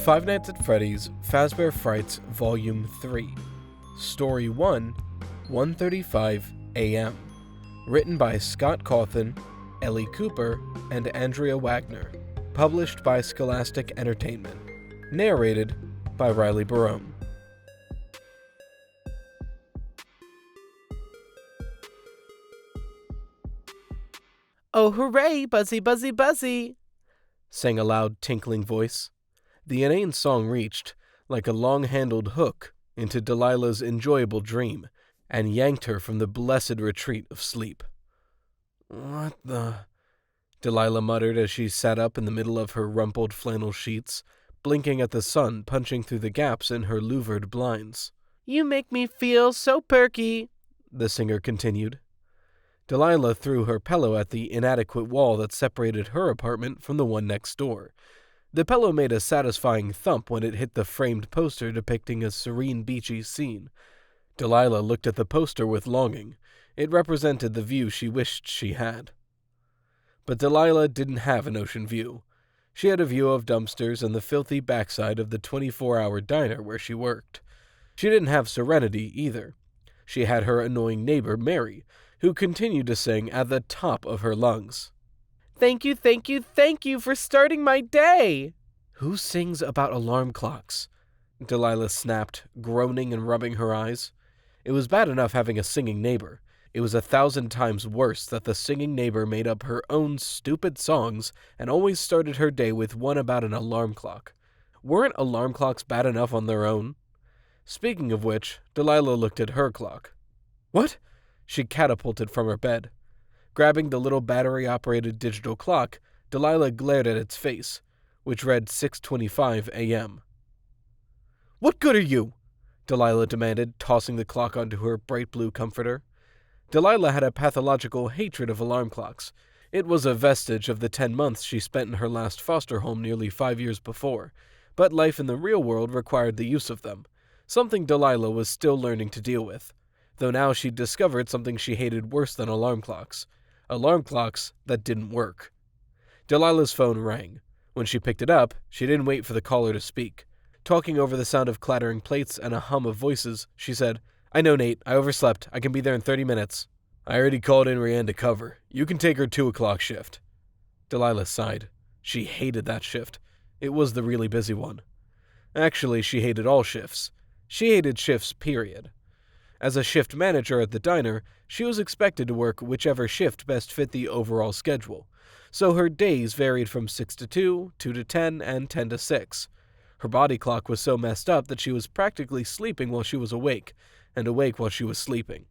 Five Nights at Freddy's Fazbear Frights Volume 3, Story 1, 1:35 a.m. Written by Scott Cawthon, Elley Cooper, and Andrea Waggener. Published by Scholastic Entertainment. Narrated by Barone. "Oh, hooray, buzzy, buzzy, buzzy," sang a loud, tinkling voice. The inane song reached, like a long-handled hook, into Delilah's enjoyable dream, and yanked her from the blessed retreat of sleep. "What the—" Delilah muttered as she sat up in the middle of her rumpled flannel sheets, blinking at the sun punching through the gaps in her louvered blinds. "You make me feel so perky," the singer continued. Delilah threw her pillow at the inadequate wall that separated her apartment from the one next door. The pillow made a satisfying thump when it hit the framed poster depicting a serene beachy scene. Delilah looked at the poster with longing. It represented the view she wished she had. But Delilah didn't have an ocean view. She had a view of dumpsters and the filthy backside of the 24-hour diner where she worked. She didn't have serenity either. She had her annoying neighbor, Mary, who continued to sing at the top of her lungs. "Thank you, thank you, thank you for starting my day!" "Who sings about alarm clocks?" Delilah snapped, groaning and rubbing her eyes. It was bad enough having a singing neighbor. It was 1,000 times worse that the singing neighbor made up her own stupid songs and always started her day with one about an alarm clock. Weren't alarm clocks bad enough on their own? Speaking of which, Delilah looked at her clock. "What?" She catapulted from her bed. Grabbing the little battery-operated digital clock, Delilah glared at its face, which read 6:25 a.m. "What good are you?" Delilah demanded, tossing the clock onto her bright blue comforter. Delilah had a pathological hatred of alarm clocks. It was a vestige of the 10 months she spent in her last foster home nearly 5 years before, but life in the real world required the use of them, something Delilah was still learning to deal with, though now she'd discovered something she hated worse than alarm clocks that didn't work. Delilah's phone rang. When she picked it up, she didn't wait for the caller to speak. Talking over the sound of clattering plates and a hum of voices, she said, "I know, Nate. I overslept. I can be there in 30 minutes. I already called in Rianne to cover. You can take her 2 o'clock shift." Delilah sighed. She hated that shift. It was the really busy one. Actually, she hated all shifts. She hated shifts, period. As a shift manager at the diner, she was expected to work whichever shift best fit the overall schedule, so her days varied from 6 to 2, 2 to 10, and 10 to 6. Her body clock was so messed up that she was practically sleeping while she was awake, and awake while she was sleeping.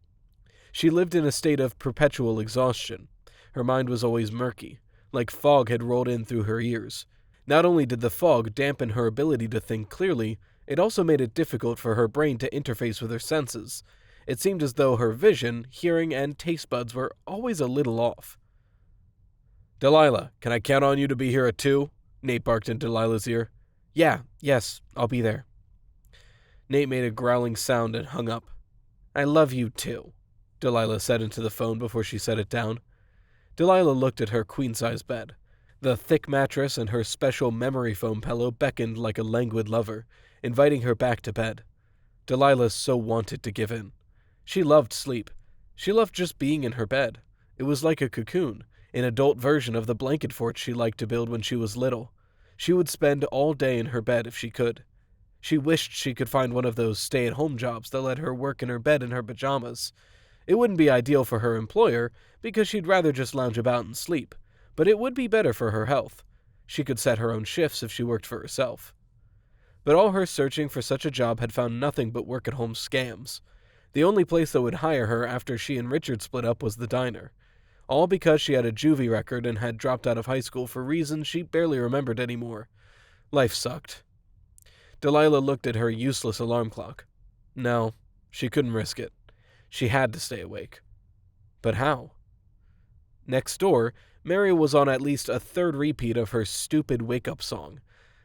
She lived in a state of perpetual exhaustion. Her mind was always murky, like fog had rolled in through her ears. Not only did the fog dampen her ability to think clearly, it also made it difficult for her brain to interface with her senses. It seemed as though her vision, hearing, and taste buds were always a little off. "Delilah, can I count on you to be here at 2? Nate barked in Delilah's ear. Yes, I'll be there." Nate made a growling sound and hung up. "I love you too," Delilah said into the phone before she set it down. Delilah looked at her queen-size bed. The thick mattress and her special memory foam pillow beckoned like a languid lover, inviting her back to bed. Delilah so wanted to give in. She loved sleep. She loved just being in her bed. It was like a cocoon, an adult version of the blanket fort she liked to build when she was little. She would spend all day in her bed if she could. She wished she could find one of those stay-at-home jobs that let her work in her bed in her pajamas. It wouldn't be ideal for her employer, because she'd rather just lounge about and sleep, but it would be better for her health. She could set her own shifts if she worked for herself. But all her searching for such a job had found nothing but work-at-home scams. The only place that would hire her after she and Richard split up was the diner. All because she had a juvie record and had dropped out of high school for reasons she barely remembered anymore. Life sucked. Delilah looked at her useless alarm clock. No, she couldn't risk it. She had to stay awake. But how? Next door, Mary was on at least a 3rd repeat of her stupid wake-up song.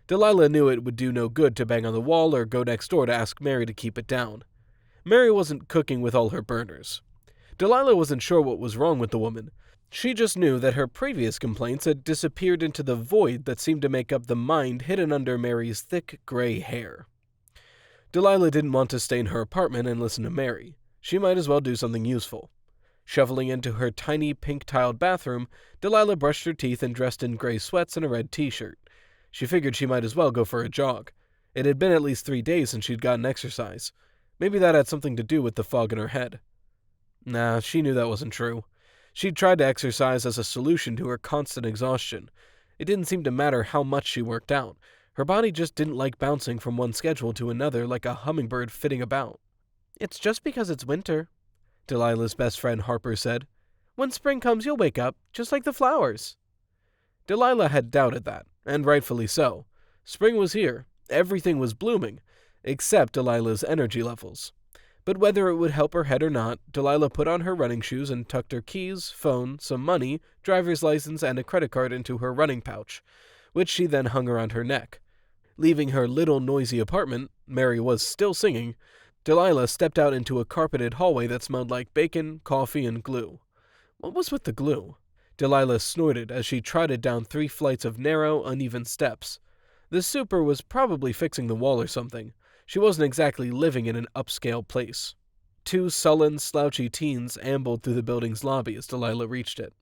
Delilah knew it would do no good to bang on the wall or go next door to ask Mary to keep it down. Mary wasn't cooking with all her burners. Delilah wasn't sure what was wrong with the woman. She just knew that her previous complaints had disappeared into the void that seemed to make up the mind hidden under Mary's thick gray hair. Delilah didn't want to stay in her apartment and listen to Mary. She might as well do something useful. Shoveling into her tiny pink-tiled bathroom, Delilah brushed her teeth and dressed in gray sweats and a red t-shirt. She figured she might as well go for a jog. It had been at least 3 days since she'd gotten exercise. Maybe that had something to do with the fog in her head. Nah, she knew that wasn't true. She'd tried to exercise as a solution to her constant exhaustion. It didn't seem to matter how much she worked out. Her body just didn't like bouncing from one schedule to another like a hummingbird flitting about. "It's just because it's winter," Delilah's best friend Harper said. "When spring comes, you'll wake up, just like the flowers." Delilah had doubted that, and rightfully so. Spring was here. Everything was blooming, except Delilah's energy levels. But whether it would help her head or not, Delilah put on her running shoes and tucked her keys, phone, some money, driver's license, and a credit card into her running pouch, which she then hung around her neck. Leaving her little noisy apartment, Mary was still singing, Delilah stepped out into a carpeted hallway that smelled like bacon, coffee, and glue. What was with the glue? Delilah snorted as she trotted down 3 flights of narrow, uneven steps. The super was probably fixing the wall or something. She wasn't exactly living in an upscale place. 2 sullen, slouchy teens ambled through the building's lobby as Delilah reached it.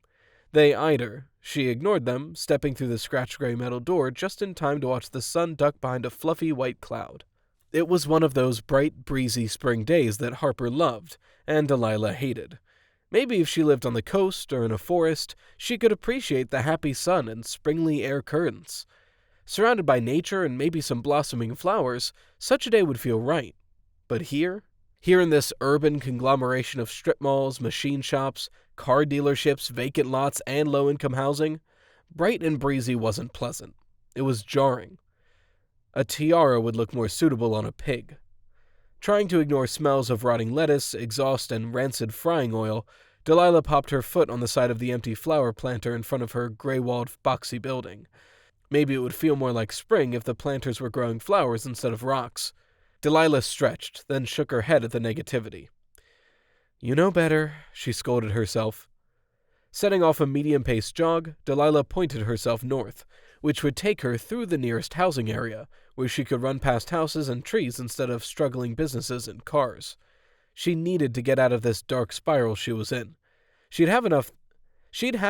They eyed her. She ignored them, stepping through the scratched gray metal door just in time to watch the sun duck behind a fluffy white cloud. It was one of those bright, breezy spring days that Harper loved, and Delilah hated. Maybe if she lived on the coast or in a forest, she could appreciate the happy sun and springly air currents. Surrounded by nature and maybe some blossoming flowers, such a day would feel right. But here in this urban conglomeration of strip malls, machine shops, car dealerships, vacant lots, and low-income housing, bright and breezy wasn't pleasant. It was jarring. A tiara would look more suitable on a pig. Trying to ignore smells of rotting lettuce, exhaust, and rancid frying oil, Delilah popped her foot on the side of the empty flower planter in front of her gray-walled, boxy building. Maybe it would feel more like spring if the planters were growing flowers instead of rocks. Delilah stretched, then shook her head at the negativity. "You know better," she scolded herself. Setting off a medium-paced jog, Delilah pointed herself north, which would take her through the nearest housing area, where she could run past houses and trees instead of struggling businesses and cars. She needed to get out of this dark spiral she was in. She'd had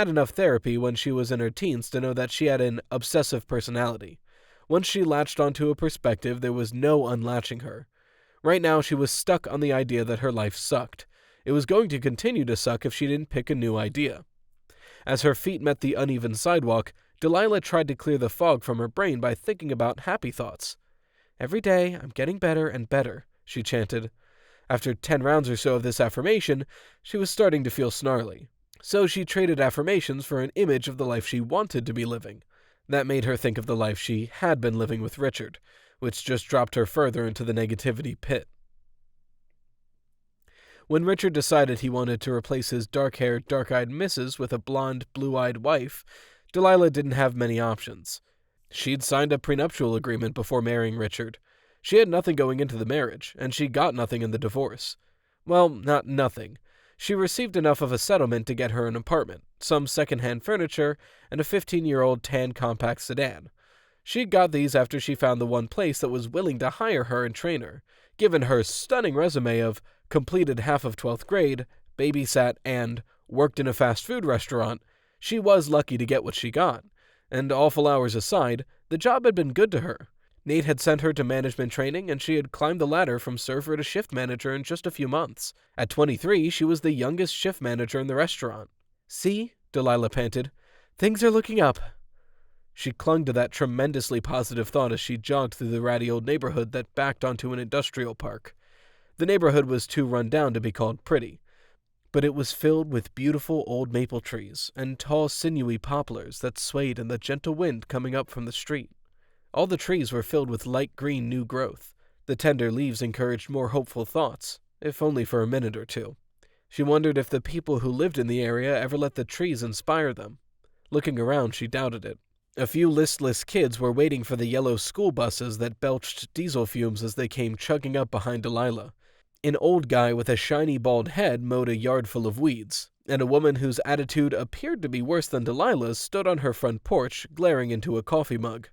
enough therapy when she was in her teens to know that she had an obsessive personality. Once she latched onto a perspective, there was no unlatching her. Right now, she was stuck on the idea that her life sucked. It was going to continue to suck if she didn't pick a new idea. As her feet met the uneven sidewalk, Delilah tried to clear the fog from her brain by thinking about happy thoughts. "Every day, I'm getting better and better," she chanted. After 10 rounds or so of this affirmation, she was starting to feel snarly. So she traded affirmations for an image of the life she wanted to be living. That made her think of the life she had been living with Richard, which just dropped her further into the negativity pit. When Richard decided he wanted to replace his dark-haired, dark-eyed missus with a blonde, blue-eyed wife, Delilah didn't have many options. She'd signed a prenuptial agreement before marrying Richard. She had nothing going into the marriage, and she got nothing in the divorce. Well, not nothing. She received enough of a settlement to get her an apartment, some second-hand furniture, and a 15-year-old tan compact sedan. She'd got these after she found the one place that was willing to hire her and train her. Given her stunning resume of completed half of 12th grade, babysat, and worked in a fast food restaurant, she was lucky to get what she got. And awful hours aside, the job had been good to her. Nate had sent her to management training, and she had climbed the ladder from server to shift manager in just a few months. At 23, she was the youngest shift manager in the restaurant. "See?" Delilah panted. "Things are looking up." She clung to that tremendously positive thought as she jogged through the ratty old neighborhood that backed onto an industrial park. The neighborhood was too run down to be called pretty, but it was filled with beautiful old maple trees and tall, sinewy poplars that swayed in the gentle wind coming up from the street. All the trees were filled with light green new growth. The tender leaves encouraged more hopeful thoughts, if only for a minute or two. She wondered if the people who lived in the area ever let the trees inspire them. Looking around, she doubted it. A few listless kids were waiting for the yellow school buses that belched diesel fumes as they came chugging up behind Delilah. An old guy with a shiny bald head mowed a yard full of weeds, and a woman whose attitude appeared to be worse than Delilah's stood on her front porch, glaring into a coffee mug.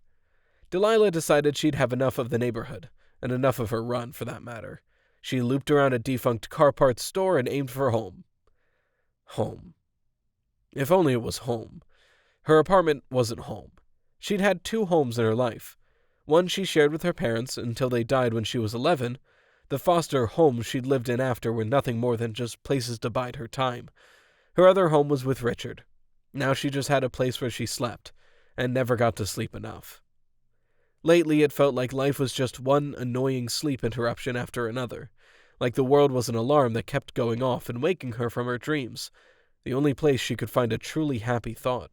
Delilah decided she'd have enough of the neighborhood, and enough of her run, for that matter. She looped around a defunct car parts store and aimed for home. Home. If only it was home. Her apartment wasn't home. She'd had 2 homes in her life. One she shared with her parents until they died when she was 11. The foster homes she'd lived in after were nothing more than just places to bide her time. Her other home was with Richard. Now she just had a place where she slept, and never got to sleep enough. Lately, it felt like life was just one annoying sleep interruption after another, like the world was an alarm that kept going off and waking her from her dreams, the only place she could find a truly happy thought.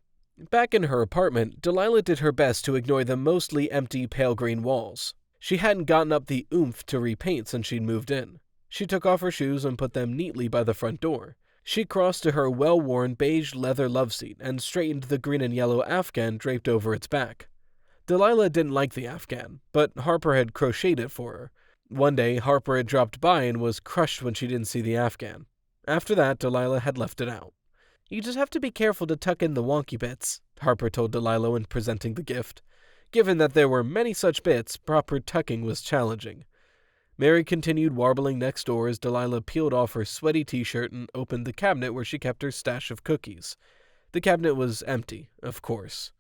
Back in her apartment, Delilah did her best to ignore the mostly empty pale green walls. She hadn't gotten up the oomph to repaint since she'd moved in. She took off her shoes and put them neatly by the front door. She crossed to her well-worn beige leather loveseat and straightened the green and yellow afghan draped over its back. Delilah didn't like the afghan, but Harper had crocheted it for her. One day, Harper had dropped by and was crushed when she didn't see the afghan. After that, Delilah had left it out. "You just have to be careful to tuck in the wonky bits," Harper told Delilah when presenting the gift. Given that there were many such bits, proper tucking was challenging. Mary continued warbling next door as Delilah peeled off her sweaty t-shirt and opened the cabinet where she kept her stash of cookies. The cabinet was empty, of course.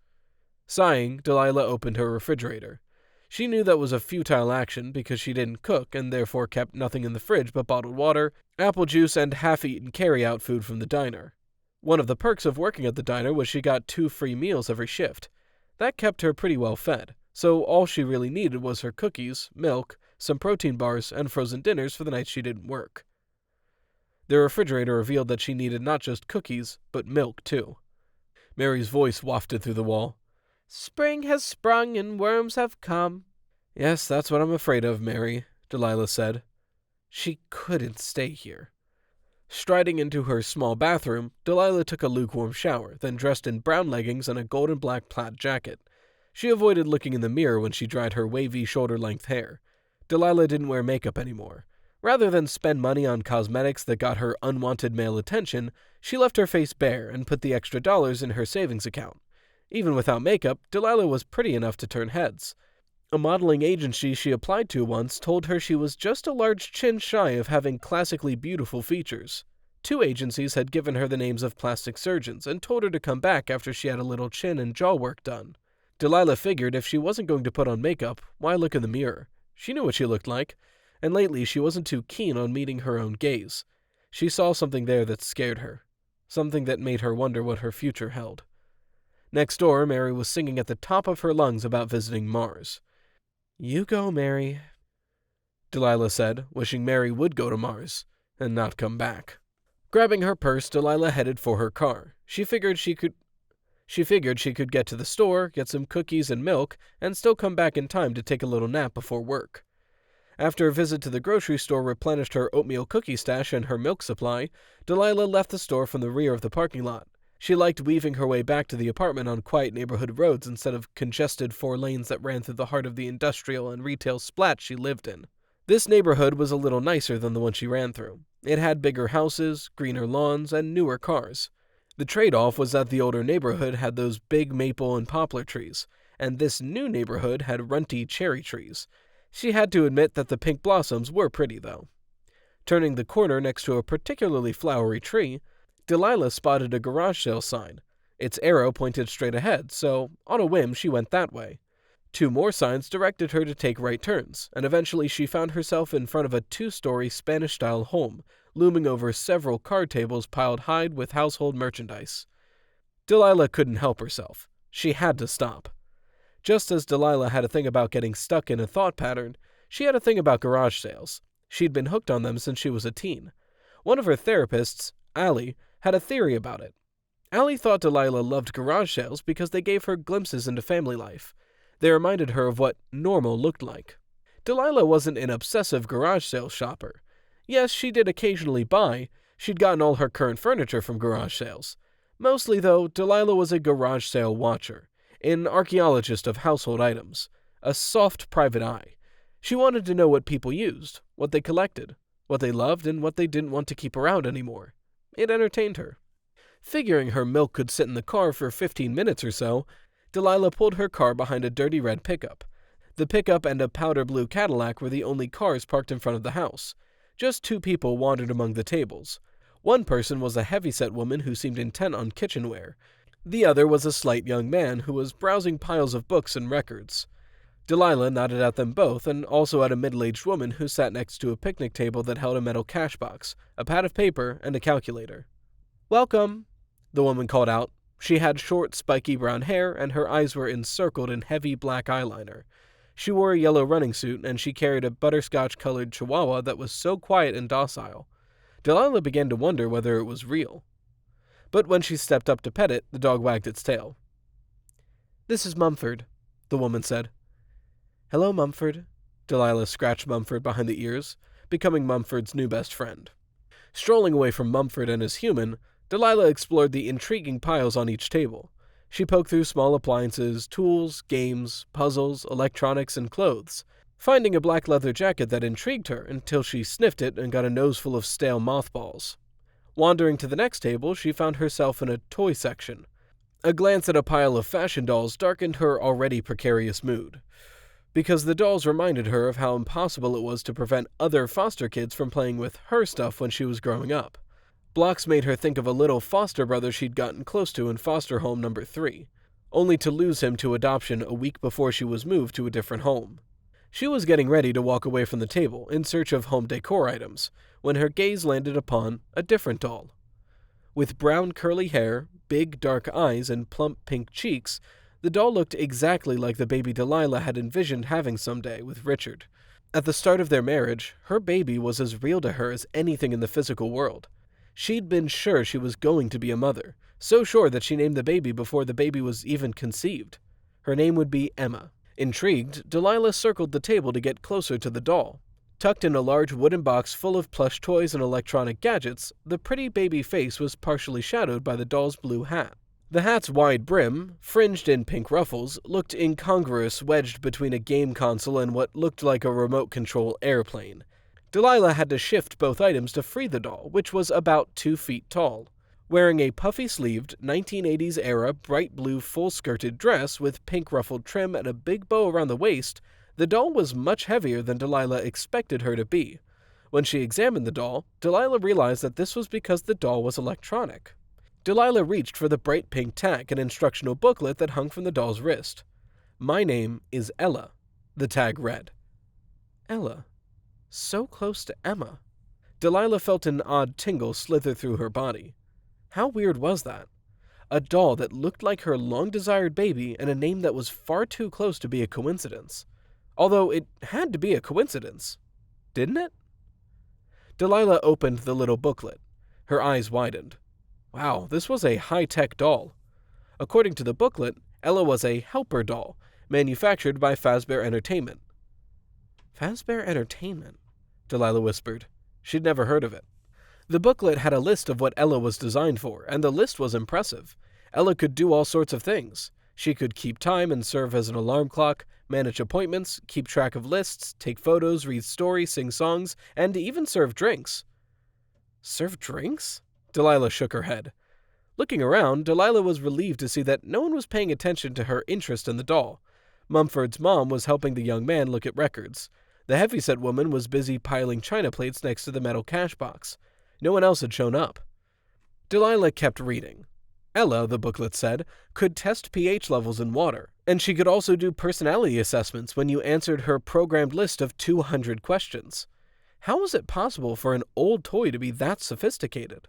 Sighing, Delilah opened her refrigerator. She knew that was a futile action because she didn't cook and therefore kept nothing in the fridge but bottled water, apple juice, and half-eaten carry-out food from the diner. One of the perks of working at the diner was she got 2 free meals every shift. That kept her pretty well fed, so all she really needed was her cookies, milk, some protein bars, and frozen dinners for the nights she didn't work. The refrigerator revealed that she needed not just cookies, but milk too. Mary's voice wafted through the wall. "Spring has sprung and worms have come." "Yes, that's what I'm afraid of, Mary," Delilah said. She couldn't stay here. Striding into her small bathroom, Delilah took a lukewarm shower, then dressed in brown leggings and a gold and black plaid jacket. She avoided looking in the mirror when she dried her wavy shoulder-length hair. Delilah didn't wear makeup anymore. Rather than spend money on cosmetics that got her unwanted male attention, she left her face bare and put the extra dollars in her savings account. Even without makeup, Delilah was pretty enough to turn heads. A modeling agency she applied to once told her she was just a large chin shy of having classically beautiful features. 2 agencies had given her the names of plastic surgeons and told her to come back after she had a little chin and jaw work done. Delilah figured if she wasn't going to put on makeup, why look in the mirror? She knew what she looked like, and lately she wasn't too keen on meeting her own gaze. She saw something there that scared her, something that made her wonder what her future held. Next door, Mary was singing at the top of her lungs about visiting Mars. "You go, Mary," Delilah said, wishing Mary would go to Mars and not come back. Grabbing her purse, Delilah headed for her car. She figured she could get to the store, get some cookies and milk, and still come back in time to take a little nap before work. After a visit to the grocery store replenished her oatmeal cookie stash and her milk supply, Delilah left the store from the rear of the parking lot. She liked weaving her way back to the apartment on quiet neighborhood roads instead of congested 4 lanes that ran through the heart of the industrial and retail splat she lived in. This neighborhood was a little nicer than the one she ran through. It had bigger houses, greener lawns, and newer cars. The trade-off was that the older neighborhood had those big maple and poplar trees, and this new neighborhood had runty cherry trees. She had to admit that the pink blossoms were pretty, though. Turning the corner next to a particularly flowery tree, Delilah spotted a garage sale sign. Its arrow pointed straight ahead, so on a whim she went that way. 2 more signs directed her to take right turns, and eventually she found herself in front of a 2-story Spanish-style home, looming over several card tables piled high with household merchandise. Delilah couldn't help herself. She had to stop. Just as Delilah had a thing about getting stuck in a thought pattern, she had a thing about garage sales. She'd been hooked on them since she was a teen. One of her therapists, Elley, had a theory about it. Elley thought Delilah loved garage sales because they gave her glimpses into family life. They reminded her of what normal looked like. Delilah wasn't an obsessive garage sale shopper. Yes, she did occasionally buy. She'd gotten all her current furniture from garage sales. Mostly, though, Delilah was a garage sale watcher, an archaeologist of household items, a soft private eye. She wanted to know what people used, what they collected, what they loved and what they didn't want to keep around anymore. It entertained her. Figuring her milk could sit in the car for 15 minutes or so, Delilah pulled her car behind a dirty red pickup. The pickup and a powder blue Cadillac were the only cars parked in front of the house. Just 2 people wandered among the tables. One person was a heavyset woman who seemed intent on kitchenware. The other was a slight young man who was browsing piles of books and records. Delilah nodded at them both, and also at a middle-aged woman who sat next to a picnic table that held a metal cash box, a pad of paper, and a calculator. "Welcome," the woman called out. She had short, spiky brown hair, and her eyes were encircled in heavy black eyeliner. She wore a yellow running suit, and she carried a butterscotch-colored chihuahua that was so quiet and docile. Delilah began to wonder whether it was real. But when she stepped up to pet it, the dog wagged its tail. "This is Mumford," the woman said. "Hello, Mumford." Delilah scratched Mumford behind the ears, becoming Mumford's new best friend. Strolling away from Mumford and his human, Delilah explored the intriguing piles on each table. She poked through small appliances, tools, games, puzzles, electronics, and clothes, finding a black leather jacket that intrigued her until she sniffed it and got a nose full of stale mothballs. Wandering to the next table, she found herself in a toy section. A glance at a pile of fashion dolls darkened her already precarious mood, because the dolls reminded her of how impossible it was to prevent other foster kids from playing with her stuff when she was growing up. Blocks made her think of a little foster brother she'd gotten close to in foster home number 3, only to lose him to adoption a week before she was moved to a different home. She was getting ready to walk away from the table in search of home decor items when her gaze landed upon a different doll. With brown curly hair, big dark eyes, and plump pink cheeks, the doll looked exactly like the baby Delilah had envisioned having someday with Richard. At the start of their marriage, her baby was as real to her as anything in the physical world. She'd been sure she was going to be a mother, so sure that she named the baby before the baby was even conceived. Her name would be Emma. Intrigued, Delilah circled the table to get closer to the doll. Tucked in a large wooden box full of plush toys and electronic gadgets, the pretty baby face was partially shadowed by the doll's blue hat. The hat's wide brim, fringed in pink ruffles, looked incongruous wedged between a game console and what looked like a remote control airplane. Delilah had to shift both items to free the doll, which was about 2 feet tall. Wearing a puffy-sleeved, 1980s-era bright blue full-skirted dress with pink ruffled trim and a big bow around the waist, the doll was much heavier than Delilah expected her to be. When she examined the doll, Delilah realized that this was because the doll was electronic. Delilah reached for the bright pink tag and instructional booklet that hung from the doll's wrist. "My name is Ella," the tag read. Ella. So close to Emma. Delilah felt an odd tingle slither through her body. How weird was that? A doll that looked like her long-desired baby and a name that was far too close to be a coincidence. Although it had to be a coincidence, didn't it? Delilah opened the little booklet. Her eyes widened. Wow, this was a high-tech doll. According to the booklet, Ella was a helper doll, manufactured by Fazbear Entertainment. Fazbear Entertainment, Delilah whispered. She'd never heard of it. The booklet had a list of what Ella was designed for, and the list was impressive. Ella could do all sorts of things. She could keep time and serve as an alarm clock, manage appointments, keep track of lists, take photos, read stories, sing songs, and even serve drinks. Serve drinks? Delilah shook her head. Looking around, Delilah was relieved to see that no one was paying attention to her interest in the doll. Mumford's mom was helping the young man look at records. The heavyset woman was busy piling china plates next to the metal cash box. No one else had shown up. Delilah kept reading. Ella, the booklet said, could test pH levels in water, and she could also do personality assessments when you answered her programmed list of 200 questions. How was it possible for an old toy to be that sophisticated?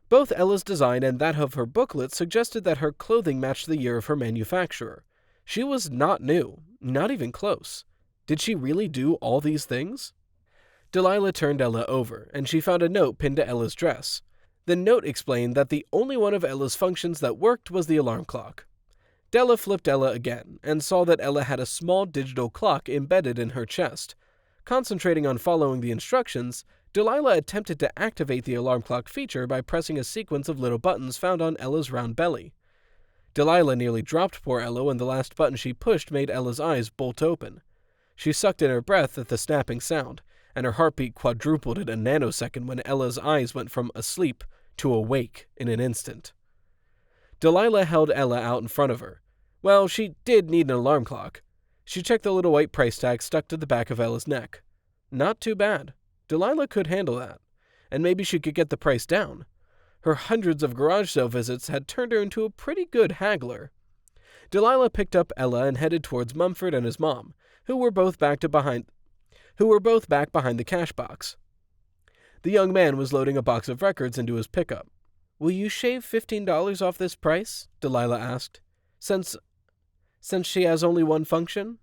Both Ella's design and that of her booklet suggested that her clothing matched the year of her manufacturer. She was not new, not even close. Did she really do all these things? Delilah turned Ella over, and she found a note pinned to Ella's dress. The note explained that the only one of Ella's functions that worked was the alarm clock. Della flipped Ella again, and saw that Ella had a small digital clock embedded in her chest. Concentrating on following the instructions, Delilah attempted to activate the alarm clock feature by pressing a sequence of little buttons found on Ella's round belly. Delilah nearly dropped poor Ella when the last button she pushed made Ella's eyes bolt open. She sucked in her breath at the snapping sound, and her heartbeat quadrupled in a nanosecond when Ella's eyes went from asleep to awake in an instant. Delilah held Ella out in front of her. Well, she did need an alarm clock. She checked the little white price tag stuck to the back of Ella's neck. Not too bad. Delilah could handle that. And maybe she could get the price down. Her hundreds of garage sale visits had turned her into a pretty good haggler. Delilah picked up Ella and headed towards Mumford and his mom, who were both back behind the cash box. The young man was loading a box of records into his pickup. "Will you shave $15 off this price?" Delilah asked. Since she has only one function?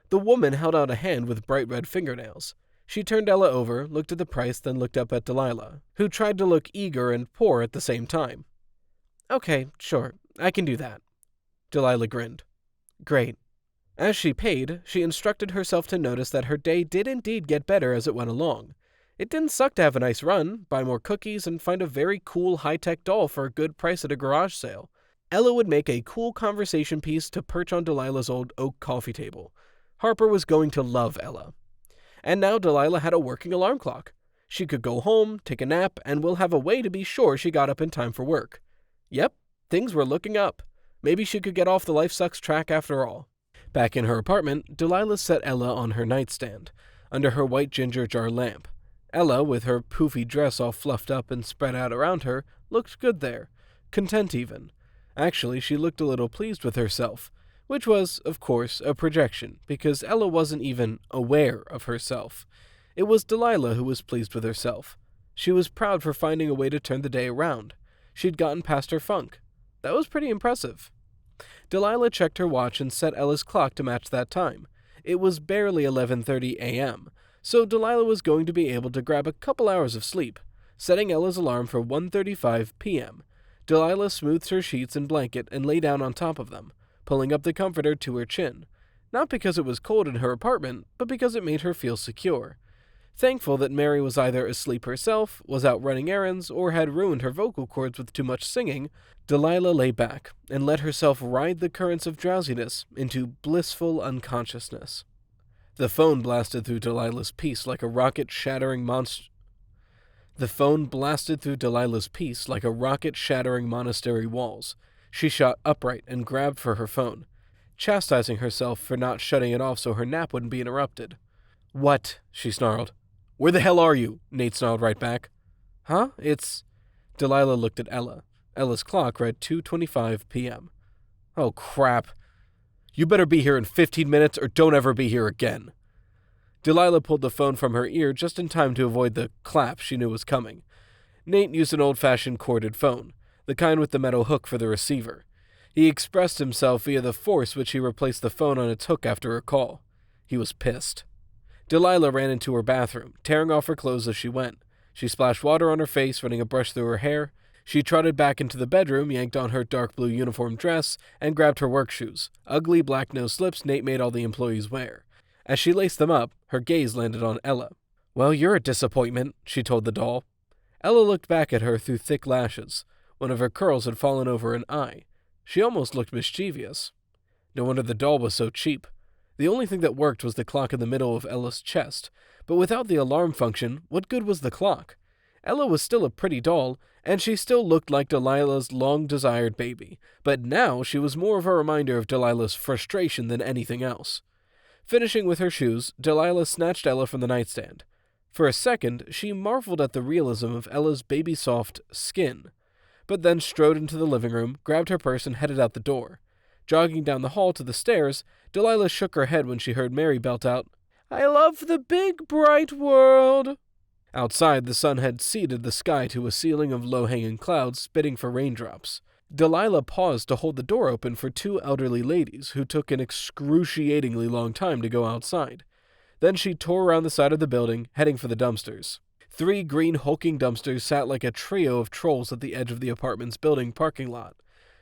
The woman held out a hand with bright red fingernails. She turned Ella over, looked at the price, then looked up at Delilah, who tried to look eager and poor at the same time. "Okay, sure, I can do that." Delilah grinned. "Great." As she paid, she instructed herself to notice that her day did indeed get better as it went along. It didn't suck to have a nice run, buy more cookies, and find a very cool high-tech doll for a good price at a garage sale. Ella would make a cool conversation piece to perch on Delilah's old oak coffee table. Harper was going to love Ella. And now Delilah had a working alarm clock. She could go home, take a nap, and will have a way to be sure she got up in time for work. Yep, things were looking up. Maybe she could get off the life sucks track after all. Back in her apartment, Delilah set Ella on her nightstand, under her white ginger jar lamp. Ella, with her poofy dress all fluffed up and spread out around her, looked good there, content even. Actually, she looked a little pleased with herself, which was, of course, a projection, because Ella wasn't even aware of herself. It was Delilah who was pleased with herself. She was proud for finding a way to turn the day around. She'd gotten past her funk. That was pretty impressive. Delilah checked her watch and set Ella's clock to match that time. It was barely 11:30 a.m., so Delilah was going to be able to grab a couple hours of sleep. Setting Ella's alarm for 1:35 p.m., Delilah smoothed her sheets and blanket and lay down on top of them, pulling up the comforter to her chin. Not because it was cold in her apartment, but because it made her feel secure. Thankful that Mary was either asleep herself, was out running errands, or had ruined her vocal cords with too much singing, Delilah lay back and let herself ride the currents of drowsiness into blissful unconsciousness. The phone blasted through Delilah's peace like a rocket-shattering monastery walls. She shot upright and grabbed for her phone, chastising herself for not shutting it off so her nap wouldn't be interrupted. "What?" she snarled. "Where the hell are you?" Nate snarled right back. "Huh? It's..." Delilah looked at Ella. Ella's clock read 2:25 p.m. "Oh, crap. You better be here in 15 minutes or don't ever be here again." Delilah pulled the phone from her ear just in time to avoid the clap she knew was coming. Nate used an old-fashioned corded phone, the kind with the metal hook for the receiver. He expressed himself via the force which he replaced the phone on its hook after her call. He was pissed. Delilah ran into her bathroom, tearing off her clothes as she went. She splashed water on her face, running a brush through her hair. She trotted back into the bedroom, yanked on her dark blue uniform dress, and grabbed her work shoes, ugly black-nosed slips Nate made all the employees wear. As she laced them up, her gaze landed on Ella. "Well, you're a disappointment," she told the doll. Ella looked back at her through thick lashes. One of her curls had fallen over an eye. She almost looked mischievous. No wonder the doll was so cheap. The only thing that worked was the clock in the middle of Ella's chest, but without the alarm function, what good was the clock? Ella was still a pretty doll, and she still looked like Delilah's long-desired baby, but now she was more of a reminder of Delilah's frustration than anything else. Finishing with her shoes, Delilah snatched Ella from the nightstand. For a second, she marveled at the realism of Ella's baby-soft skin, but then strode into the living room, grabbed her purse, and headed out the door. Jogging down the hall to the stairs, Delilah shook her head when she heard Mary belt out, "I love the big, bright world." Outside, the sun had seeded the sky to a ceiling of low-hanging clouds, spitting for raindrops. Delilah paused to hold the door open for two elderly ladies who took an excruciatingly long time to go outside. Then she tore around the side of the building, heading for the dumpsters. 3 green hulking dumpsters sat like a trio of trolls at the edge of the apartment's building parking lot.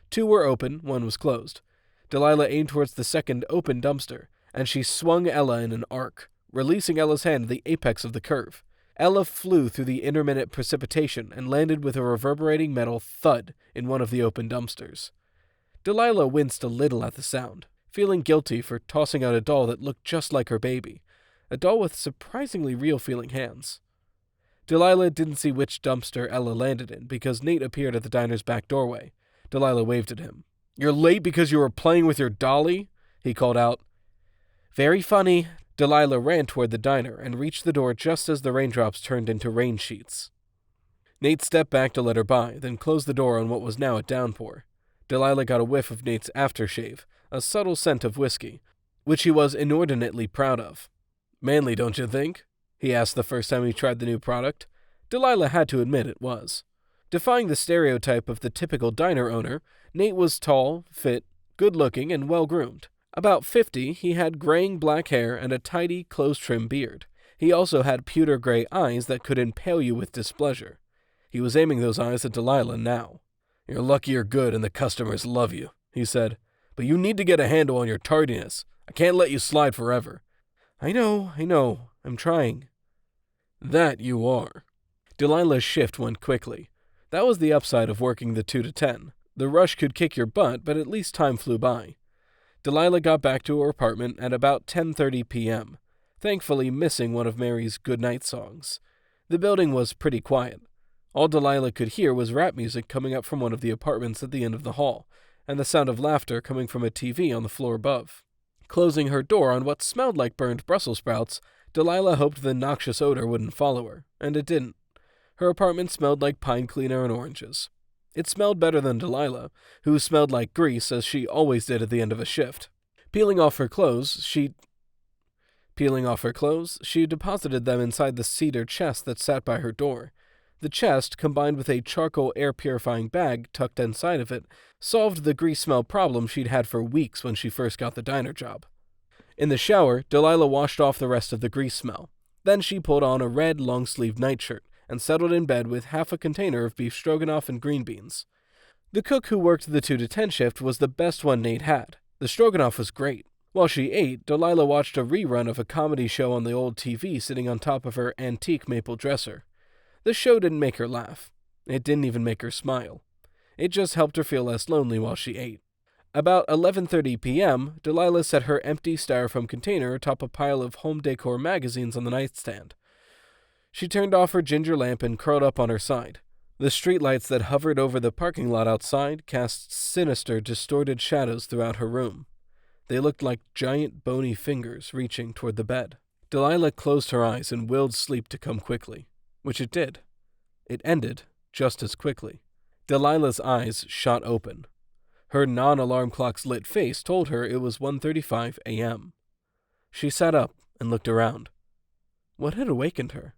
2 were open, 1 was closed. Delilah aimed towards the second open dumpster, and she swung Ella in an arc, releasing Ella's hand at the apex of the curve. Ella flew through the intermittent precipitation and landed with a reverberating metal thud in one of the open dumpsters. Delilah winced a little at the sound, feeling guilty for tossing out a doll that looked just like her baby. a doll with surprisingly real-feeling hands. Delilah didn't see which dumpster Ella landed in because Nate appeared at the diner's back doorway. Delilah waved at him. "You're late because you were playing with your dolly?" he called out. "Very funny." Delilah ran toward the diner and reached the door just as the raindrops turned into rain sheets. Nate stepped back to let her by, then closed the door on what was now a downpour. Delilah got a whiff of Nate's aftershave, a subtle scent of whiskey, which he was inordinately proud of. "Manly, don't you think?" he asked the first time he tried the new product. Delilah had to admit it was. Defying the stereotype of the typical diner owner, Nate was tall, fit, good-looking, and well-groomed. About 50, he had graying black hair and a tidy, close-trimmed beard. He also had pewter-gray eyes that could impale you with displeasure. He was aiming those eyes at Delilah now. "You're lucky you're good and the customers love you," he said. "But you need to get a handle on your tardiness. I can't let you slide forever." I know. I'm trying." "That you are." Delilah's shift went quickly. That was the upside of working the 2 to 10. The rush could kick your butt, but at least time flew by. Delilah got back to her apartment at about 10:30 p.m., thankfully missing one of Mary's goodnight songs. The building was pretty quiet. All Delilah could hear was rap music coming up from one of the apartments at the end of the hall, and the sound of laughter coming from a TV on the floor above. Closing her door on what smelled like burned Brussels sprouts, Delilah hoped the noxious odor wouldn't follow her, and it didn't. Her apartment smelled like pine cleaner and oranges. It smelled better than Delilah, who smelled like grease as she always did at the end of a shift. Peeling off her clothes, she deposited them inside the cedar chest that sat by her door. The chest, combined with a charcoal air-purifying bag tucked inside of it, solved the grease smell problem she'd had for weeks when she first got the diner job. In the shower, Delilah washed off the rest of the grease smell. Then she pulled on a red long-sleeved nightshirt and settled in bed with half a container of beef stroganoff and green beans. The cook who worked the 2 to 10 shift was the best one Nate had. The stroganoff was great. While she ate, Delilah watched a rerun of a comedy show on the old TV sitting on top of her antique maple dresser. The show didn't make her laugh. It didn't even make her smile. It just helped her feel less lonely while she ate. About 11:30 p.m., Delilah set her empty styrofoam container atop a pile of home decor magazines on the nightstand. She turned off her ginger lamp and curled up on her side. The streetlights that hovered over the parking lot outside cast sinister, distorted shadows throughout her room. They looked like giant, bony fingers reaching toward the bed. Delilah closed her eyes and willed sleep to come quickly, which it did. It ended just as quickly. Delilah's eyes shot open. Her non-alarm clock's lit face told her it was 1:35 a.m. She sat up and looked around. What had awakened her?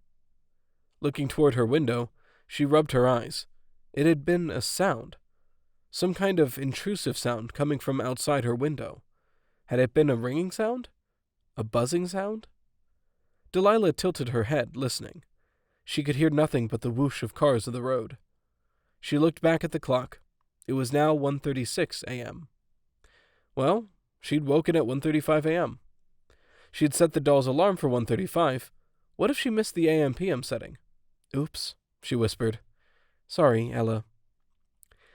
Looking toward her window, she rubbed her eyes. It had been a sound. Some kind of intrusive sound coming from outside her window. Had it been a ringing sound? A buzzing sound? Delilah tilted her head, listening. She could hear nothing but the whoosh of cars of the road. She looked back at the clock. It was now 1:36 a.m. Well, she'd woken at 1:35 a.m. She'd set the doll's alarm for 1:35. What if she missed the AM/PM setting? Oops, she whispered. Sorry, Ella.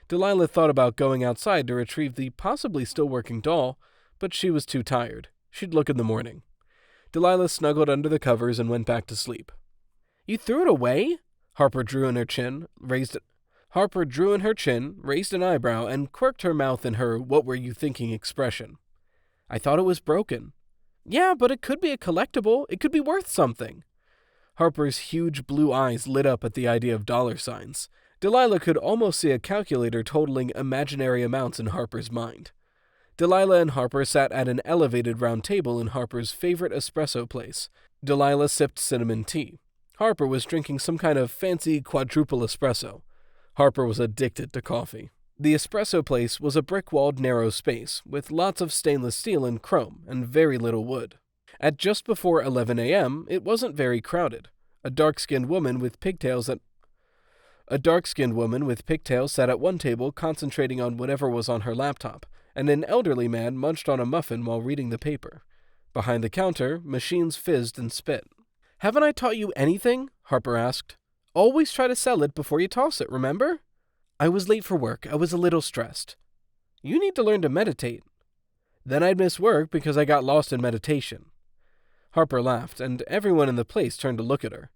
Delilah thought about going outside to retrieve the possibly still working doll, but she was too tired. She'd look in the morning. Delilah snuggled under the covers and went back to sleep. You threw it away? Harper drew in her chin, raised an eyebrow, and quirked her mouth in her what-were-you-thinking expression. I thought it was broken. Yeah, but it could be a collectible. It could be worth something. Harper's huge blue eyes lit up at the idea of dollar signs. Delilah could almost see a calculator totaling imaginary amounts in Harper's mind. Delilah and Harper sat at an elevated round table in Harper's favorite espresso place. Delilah sipped cinnamon tea. Harper was drinking some kind of fancy quadruple espresso. Harper was addicted to coffee. The espresso place was a brick-walled narrow space with lots of stainless steel and chrome and very little wood. At just before 11 a.m., it wasn't very crowded. A dark-skinned woman with pigtails sat at one table concentrating on whatever was on her laptop, and an elderly man munched on a muffin while reading the paper. Behind the counter, machines fizzed and spit. Haven't I taught you anything? Harper asked. Always try to sell it before you toss it, remember? I was late for work. I was a little stressed. You need to learn to meditate. Then I'd miss work because I got lost in meditation. Harper laughed, and everyone in the place turned to look at her.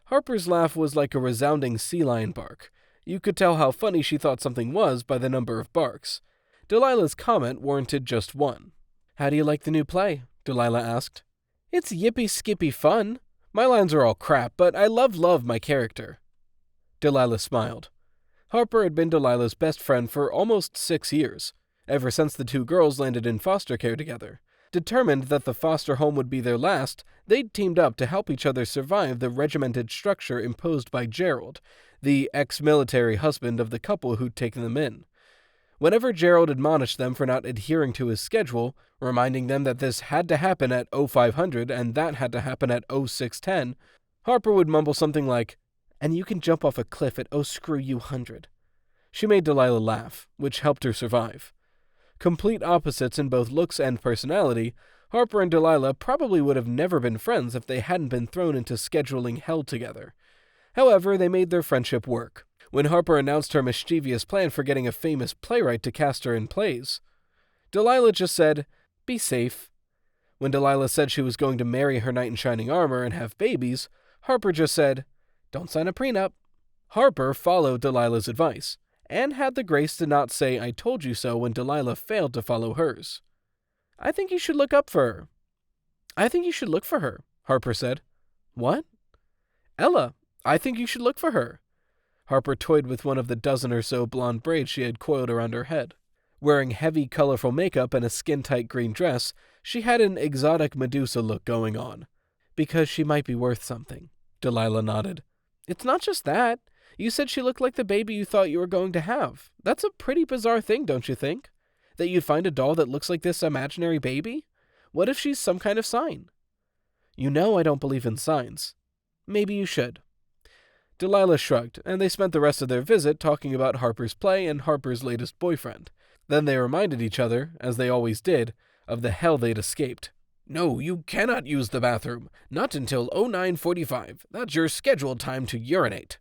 Harper's laugh was like a resounding sea lion bark. You could tell how funny she thought something was by the number of barks. Delilah's comment warranted just one. "How do you like the new play?" Delilah asked. "It's yippee-skippy fun. My lines are all crap, but I love my character." Delilah smiled. Harper had been Delilah's best friend for almost 6 years, ever since the two girls landed in foster care together. Determined that the foster home would be their last, they'd teamed up to help each other survive the regimented structure imposed by Gerald, the ex-military husband of the couple who'd taken them in. Whenever Gerald admonished them for not adhering to his schedule, reminding them that this had to happen at 0500 and that had to happen at 0610, Harper would mumble something like, "And you can jump off a cliff at 100. She made Delilah laugh, which helped her survive. Complete opposites in both looks and personality, Harper and Delilah probably would have never been friends if they hadn't been thrown into scheduling hell together. However, they made their friendship work. When Harper announced her mischievous plan for getting a famous playwright to cast her in plays, Delilah just said, "Be safe." When Delilah said she was going to marry her knight in shining armor and have babies, Harper just said, "Don't sign a prenup." Harper followed Delilah's advice, and had the grace to not say "I told you so" when Delilah failed to follow hers. "I think you should look for her," Harper said. "What?" "Ella. I think you should look for her." Harper toyed with one of the dozen or so blonde braids she had coiled around her head. Wearing heavy, colorful makeup and a skin-tight green dress, she had an exotic Medusa look going on. "Because she might be worth something," Delilah nodded. "It's not just that. You said she looked like the baby you thought you were going to have. That's a pretty bizarre thing, don't you think? That you'd find a doll that looks like this imaginary baby? What if she's some kind of sign?" "You know I don't believe in signs." "Maybe you should." Delilah shrugged, and they spent the rest of their visit talking about Harper's play and Harper's latest boyfriend. Then they reminded each other, as they always did, of the hell they'd escaped. "No, you cannot use the bathroom. Not until 09:45. That's your scheduled time to urinate,"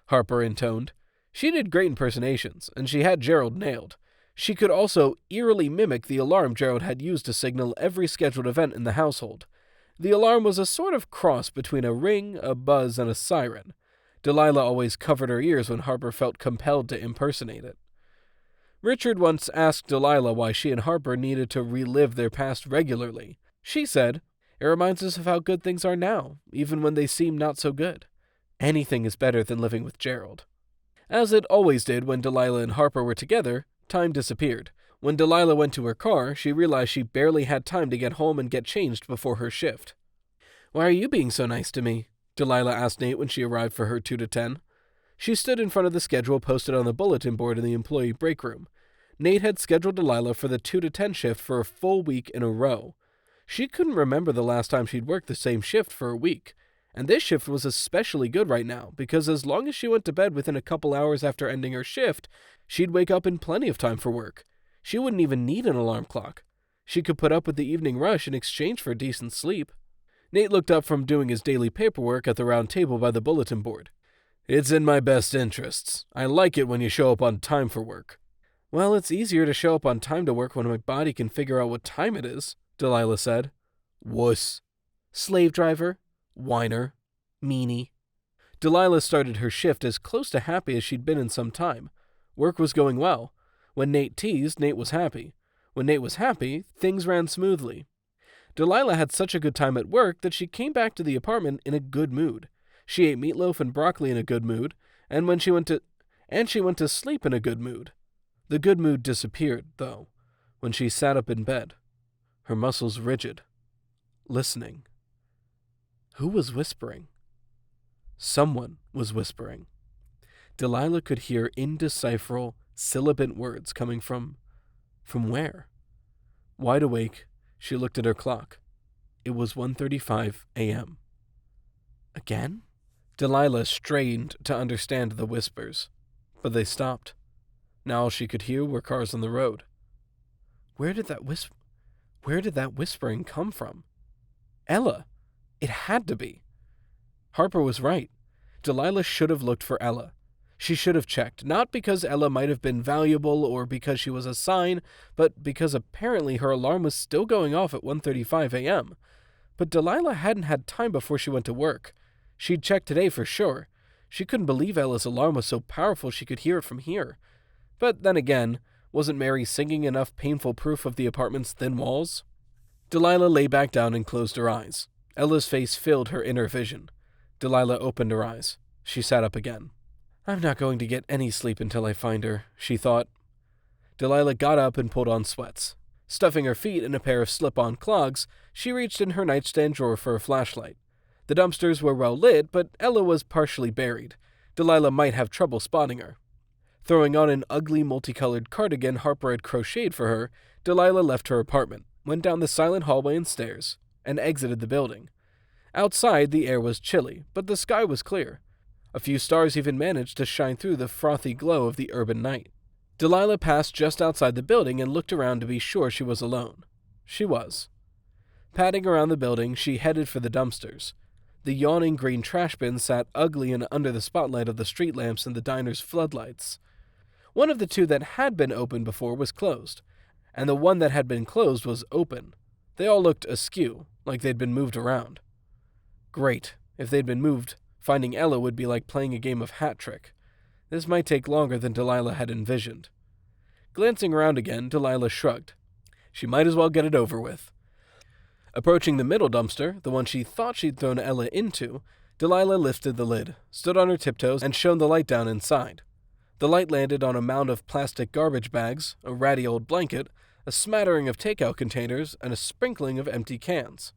Harper intoned. She did great impersonations, and she had Gerald nailed. She could also eerily mimic the alarm Gerald had used to signal every scheduled event in the household. The alarm was a sort of cross between a ring, a buzz, and a siren. Delilah always covered her ears when Harper felt compelled to impersonate it. Richard once asked Delilah why she and Harper needed to relive their past regularly. She said, "It reminds us of how good things are now, even when they seem not so good. Anything is better than living with Gerald." As it always did when Delilah and Harper were together, time disappeared. When Delilah went to her car, she realized she barely had time to get home and get changed before her shift. "Why are you being so nice to me?" Delilah asked Nate when she arrived for her 2 to 10. She stood in front of the schedule posted on the bulletin board in the employee break room. Nate had scheduled Delilah for the 2 to 10 shift for a full week in a row. She couldn't remember the last time she'd worked the same shift for a week, and this shift was especially good right now because as long as she went to bed within a couple hours after ending her shift, she'd wake up in plenty of time for work. She wouldn't even need an alarm clock. She could put up with the evening rush in exchange for decent sleep. Nate looked up from doing his daily paperwork at the round table by the bulletin board. "It's in my best interests. I like it when you show up on time for work." "Well, it's easier to show up on time to work when my body can figure out what time it is," Delilah said. "Wuss." "Slave driver. Whiner. Meanie." Delilah started her shift as close to happy as she'd been in some time. Work was going well. When Nate teased, Nate was happy. When Nate was happy, things ran smoothly. Delilah had such a good time at work that she came back to the apartment in a good mood. She ate meatloaf and broccoli in a good mood, and she went to sleep in a good mood. The good mood disappeared, though, when she sat up in bed, her muscles rigid, listening. Who was whispering? Someone was whispering. Delilah could hear indecipherable, sibilant words coming from where? Wide awake, she looked at her clock. It was 1:35 a.m. Again? Delilah strained to understand the whispers, but they stopped. Now all she could hear were cars on the road. Where did that whispering come from? Ella. It had to be. Harper was right. Delilah should have looked for Ella. She should have checked, not because Ella might have been valuable or because she was a sign, but because apparently her alarm was still going off at 1:35 a.m. But Delilah hadn't had time before she went to work. She'd checked today for sure. She couldn't believe Ella's alarm was so powerful she could hear it from here. But then again, wasn't Mary singing enough painful proof of the apartment's thin walls? Delilah lay back down and closed her eyes. Ella's face filled her inner vision. Delilah opened her eyes. She sat up again. I'm not going to get any sleep until I find her, she thought. Delilah got up and pulled on sweats. Stuffing her feet in a pair of slip-on clogs, she reached in her nightstand drawer for a flashlight. The dumpsters were well lit, but Ella was partially buried. Delilah might have trouble spotting her. Throwing on an ugly multicolored cardigan Harper had crocheted for her, Delilah left her apartment, went down the silent hallway and stairs, and exited the building. Outside, the air was chilly, but the sky was clear. A few stars even managed to shine through the frothy glow of the urban night. Delilah passed just outside the building and looked around to be sure she was alone. She was. Padding around the building, she headed for the dumpsters. The yawning green trash bin sat ugly and under the spotlight of the street lamps and the diner's floodlights. One of the two that had been open before was closed, and the one that had been closed was open. They all looked askew, like they'd been moved around. Great. If they'd been moved, finding Ella would be like playing a game of hat trick. This might take longer than Delilah had envisioned. Glancing around again, Delilah shrugged. She might as well get it over with. Approaching the middle dumpster, the one she thought she'd thrown Ella into, Delilah lifted the lid, stood on her tiptoes, and shone the light down inside. The light landed on a mound of plastic garbage bags, a ratty old blanket, a smattering of takeout containers, and a sprinkling of empty cans.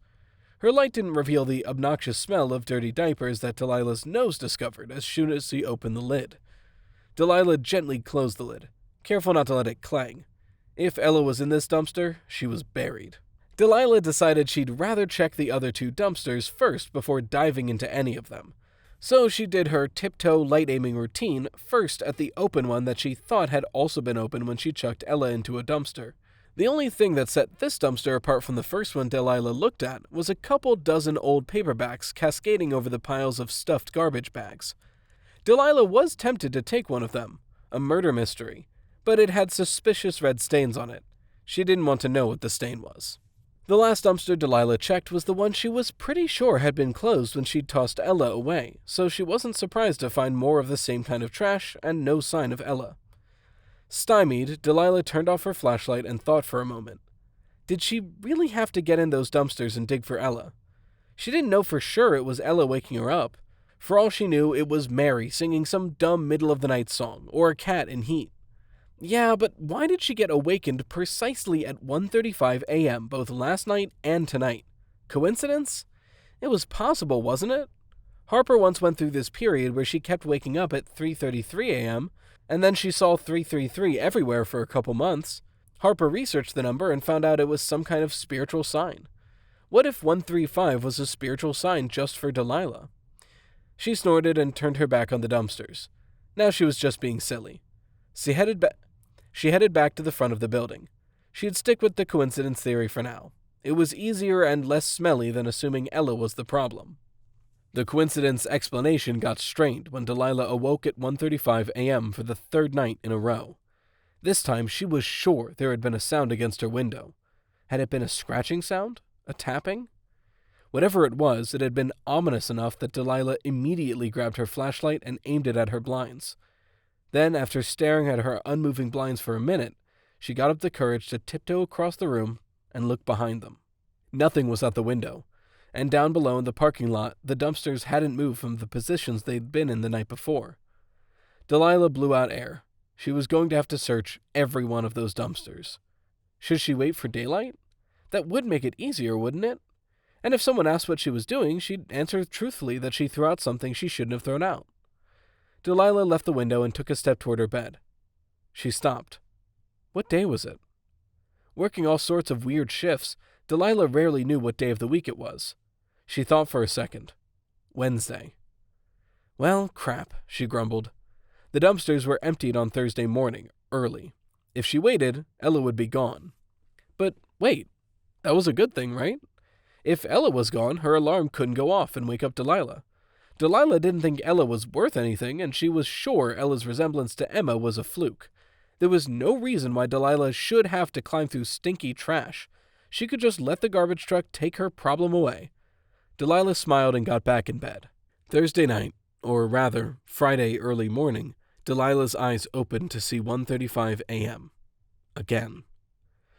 Her light didn't reveal the obnoxious smell of dirty diapers that Delilah's nose discovered as soon as she opened the lid. Delilah gently closed the lid, careful not to let it clang. If Ella was in this dumpster, she was buried. Delilah decided she'd rather check the other two dumpsters first before diving into any of them. So she did her tiptoe light-aiming routine first at the open one that she thought had also been open when she chucked Ella into a dumpster. The only thing that set this dumpster apart from the first one Delilah looked at was a couple dozen old paperbacks cascading over the piles of stuffed garbage bags. Delilah was tempted to take one of them, a murder mystery, but it had suspicious red stains on it. She didn't want to know what the stain was. The last dumpster Delilah checked was the one she was pretty sure had been closed when she'd tossed Ella away, so she wasn't surprised to find more of the same kind of trash and no sign of Ella. Stymied, Delilah turned off her flashlight and thought for a moment. Did she really have to get in those dumpsters and dig for Ella? She didn't know for sure it was Ella waking her up. For all she knew, it was Mary singing some dumb middle-of-the-night song, or a cat in heat. Yeah, but why did she get awakened precisely at 1:35 a.m. both last night and tonight? Coincidence? It was possible, wasn't it? Harper once went through this period where she kept waking up at 3:33 a.m., and then she saw 333 everywhere for a couple months. Harper researched the number and found out it was some kind of spiritual sign. What if 135 was a spiritual sign just for Delilah? She snorted and turned her back on the dumpsters. Now she was just being silly. She headed back to the front of the building. She'd stick with the coincidence theory for now. It was easier and less smelly than assuming Ella was the problem. The coincidence explanation got strained when Delilah awoke at 1:35 a.m. for the third night in a row. This time she was sure there had been a sound against her window. Had it been a scratching sound? A tapping? Whatever it was, it had been ominous enough that Delilah immediately grabbed her flashlight and aimed it at her blinds. Then, after staring at her unmoving blinds for a minute, she got up the courage to tiptoe across the room and look behind them. Nothing was at the window, and down below in the parking lot, the dumpsters hadn't moved from the positions they'd been in the night before. Delilah blew out air. She was going to have to search every one of those dumpsters. Should she wait for daylight? That would make it easier, wouldn't it? And if someone asked what she was doing, she'd answer truthfully that she threw out something she shouldn't have thrown out. Delilah left the window and took a step toward her bed. She stopped. What day was it? Working all sorts of weird shifts, Delilah rarely knew what day of the week it was. She thought for a second. Wednesday. Well, crap, she grumbled. The dumpsters were emptied on Thursday morning, early. If she waited, Ella would be gone. But wait, that was a good thing, right? If Ella was gone, her alarm couldn't go off and wake up Delilah. Delilah didn't think Ella was worth anything, and she was sure Ella's resemblance to Emma was a fluke. There was no reason why Delilah should have to climb through stinky trash. She could just let the garbage truck take her problem away. Delilah smiled and got back in bed. Thursday night, or rather, Friday early morning, Delilah's eyes opened to see 1:35 a.m. Again.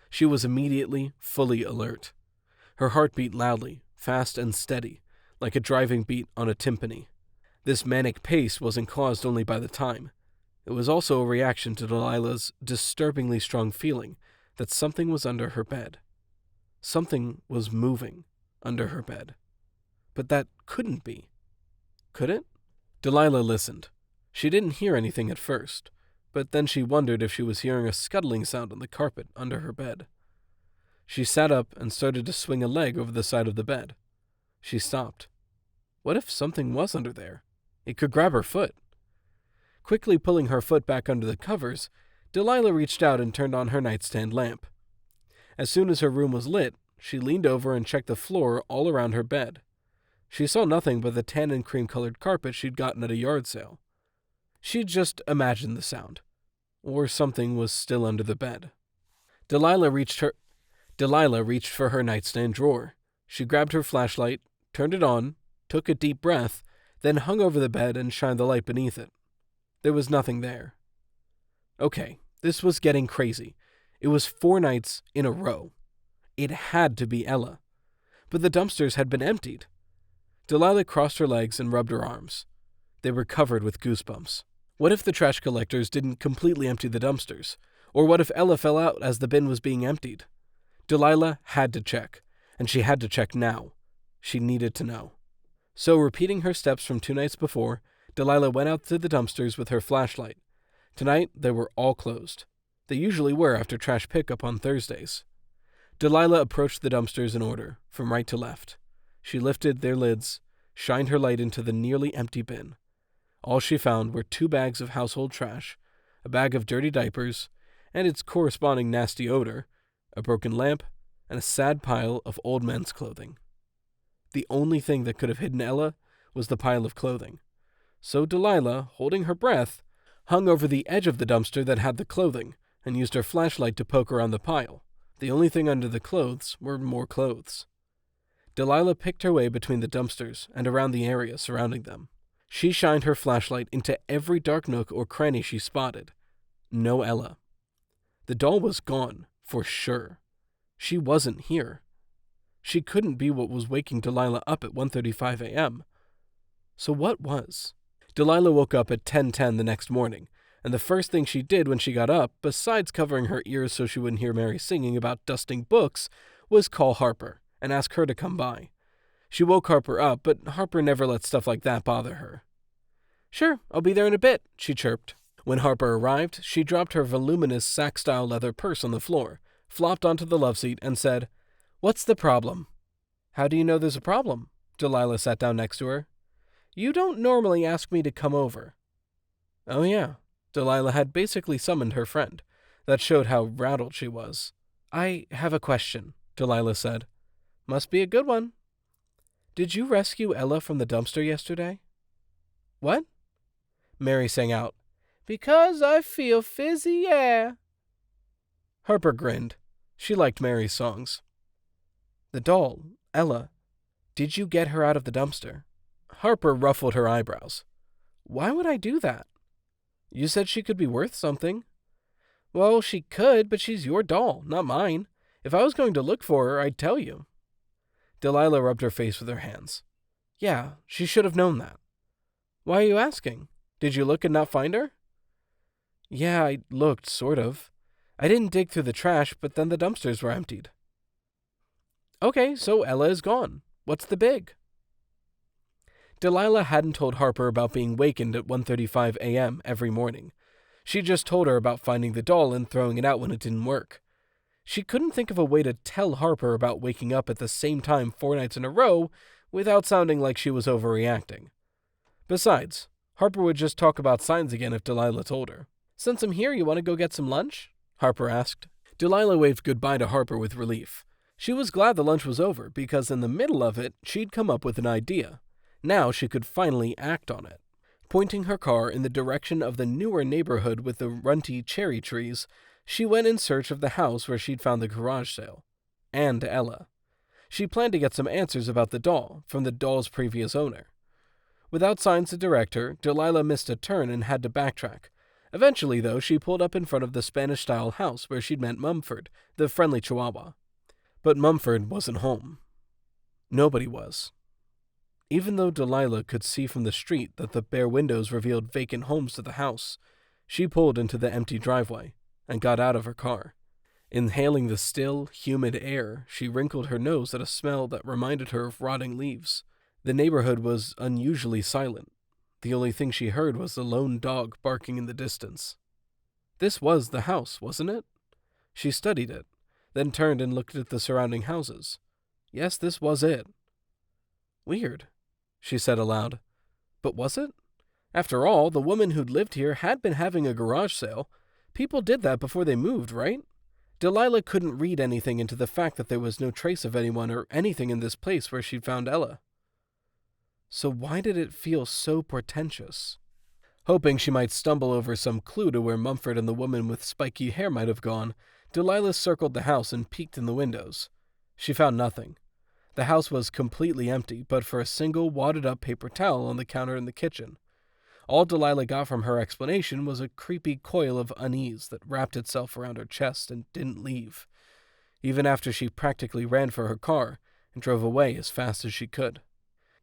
She was immediately fully alert. Her heart beat loudly, fast and steady, like a driving beat on a timpani. This manic pace wasn't caused only by the time. It was also a reaction to Delilah's disturbingly strong feeling that something was under her bed. Something was moving under her bed. But that couldn't be. Could it? Delilah listened. She didn't hear anything at first, but then she wondered if she was hearing a scuttling sound on the carpet under her bed. She sat up and started to swing a leg over the side of the bed. She stopped. What if something was under there? It could grab her foot. Quickly pulling her foot back under the covers, Delilah reached out and turned on her nightstand lamp. As soon as her room was lit, she leaned over and checked the floor all around her bed. She saw nothing but the tan and cream-colored carpet she'd gotten at a yard sale. She'd just imagined the sound. Or something was still under the bed. Delilah reached for her nightstand drawer. She grabbed her flashlight, turned it on, took a deep breath, then hung over the bed and shined the light beneath it. There was nothing there. Okay, this was getting crazy. It was 4 nights in a row. It had to be Ella. But the dumpsters had been emptied. Delilah crossed her legs and rubbed her arms. They were covered with goosebumps. What if the trash collectors didn't completely empty the dumpsters? Or what if Ella fell out as the bin was being emptied? Delilah had to check, and she had to check now. She needed to know. So, repeating her steps from 2 nights before, Delilah went out to the dumpsters with her flashlight. Tonight, they were all closed. They usually were after trash pickup on Thursdays. Delilah approached the dumpsters in order, from right to left. She lifted their lids, shined her light into the nearly empty bin. All she found were 2 bags of household trash, a bag of dirty diapers, and its corresponding nasty odor, a broken lamp, and a sad pile of old men's clothing. The only thing that could have hidden Ella was the pile of clothing. So Delilah, holding her breath, hung over the edge of the dumpster that had the clothing and used her flashlight to poke around the pile. The only thing under the clothes were more clothes. Delilah picked her way between the dumpsters and around the area surrounding them. She shined her flashlight into every dark nook or cranny she spotted. No Ella. The doll was gone, for sure. She wasn't here. She couldn't be what was waking Delilah up at 1:35 a.m. So what was? Delilah woke up at 10:10 the next morning, and the first thing she did when she got up, besides covering her ears so she wouldn't hear Mary singing about dusting books, was call Harper and ask her to come by. She woke Harper up, but Harper never let stuff like that bother her. "Sure, I'll be there in a bit," she chirped. When Harper arrived, she dropped her voluminous sack-style leather purse on the floor, flopped onto the loveseat, and said, "What's the problem?" "How do you know there's a problem?" Delilah sat down next to her. "You don't normally ask me to come over." Oh yeah, Delilah had basically summoned her friend. That showed how rattled she was. "I have a question," Delilah said. "Must be a good one. Did you rescue Ella from the dumpster yesterday?" "What?" Mary sang out, "Because I feel fizzy air." Harper grinned. She liked Mary's songs. "The doll, Ella, did you get her out of the dumpster?" Harper ruffled her eyebrows. "Why would I do that?" "You said she could be worth something." "Well, she could, but she's your doll, not mine. If I was going to look for her, I'd tell you." Delilah rubbed her face with her hands. "Yeah, she should have known that." "Why are you asking? Did you look and not find her?" "Yeah, I looked, sort of. I didn't dig through the trash, but then the dumpsters were emptied." "Okay, so Ella is gone. What's the big?" Delilah hadn't told Harper about being wakened at 1:35 a.m. every morning. She just told her about finding the doll and throwing it out when it didn't work. She couldn't think of a way to tell Harper about waking up at the same time 4 nights in a row without sounding like she was overreacting. Besides, Harper would just talk about signs again if Delilah told her. "Since I'm here, you want to go get some lunch?" Harper asked. Delilah waved goodbye to Harper with relief. She was glad the lunch was over because in the middle of it, she'd come up with an idea. Now she could finally act on it. Pointing her car in the direction of the newer neighborhood with the runty cherry trees, she went in search of the house where she'd found the garage sale. and Ella. She planned to get some answers about the doll from the doll's previous owner. Without signs to direct her, Delilah missed a turn and had to backtrack. Eventually, though, she pulled up in front of the Spanish-style house where she'd met Mumford, the friendly Chihuahua. But Mumford wasn't home. Nobody was. Even though Delilah could see from the street that the bare windows revealed vacant homes to the house, she pulled into the empty driveway and got out of her car. Inhaling the still, humid air, she wrinkled her nose at a smell that reminded her of rotting leaves. The neighborhood was unusually silent. The only thing she heard was the lone dog barking in the distance. This was the house, wasn't it? She studied it, then turned and looked at the surrounding houses. Yes, this was it. Weird, she said aloud. But was it? After all, the woman who'd lived here had been having a garage sale. People did that before they moved, right? Delilah couldn't read anything into the fact that there was no trace of anyone or anything in this place where she'd found Ella. So why did it feel so portentous? Hoping she might stumble over some clue to where Mumford and the woman with spiky hair might have gone, Delilah circled the house and peeked in the windows. She found nothing. The house was completely empty, but for a single wadded-up paper towel on the counter in the kitchen. All Delilah got from her explanation was a creepy coil of unease that wrapped itself around her chest and didn't leave, even after she practically ran for her car and drove away as fast as she could.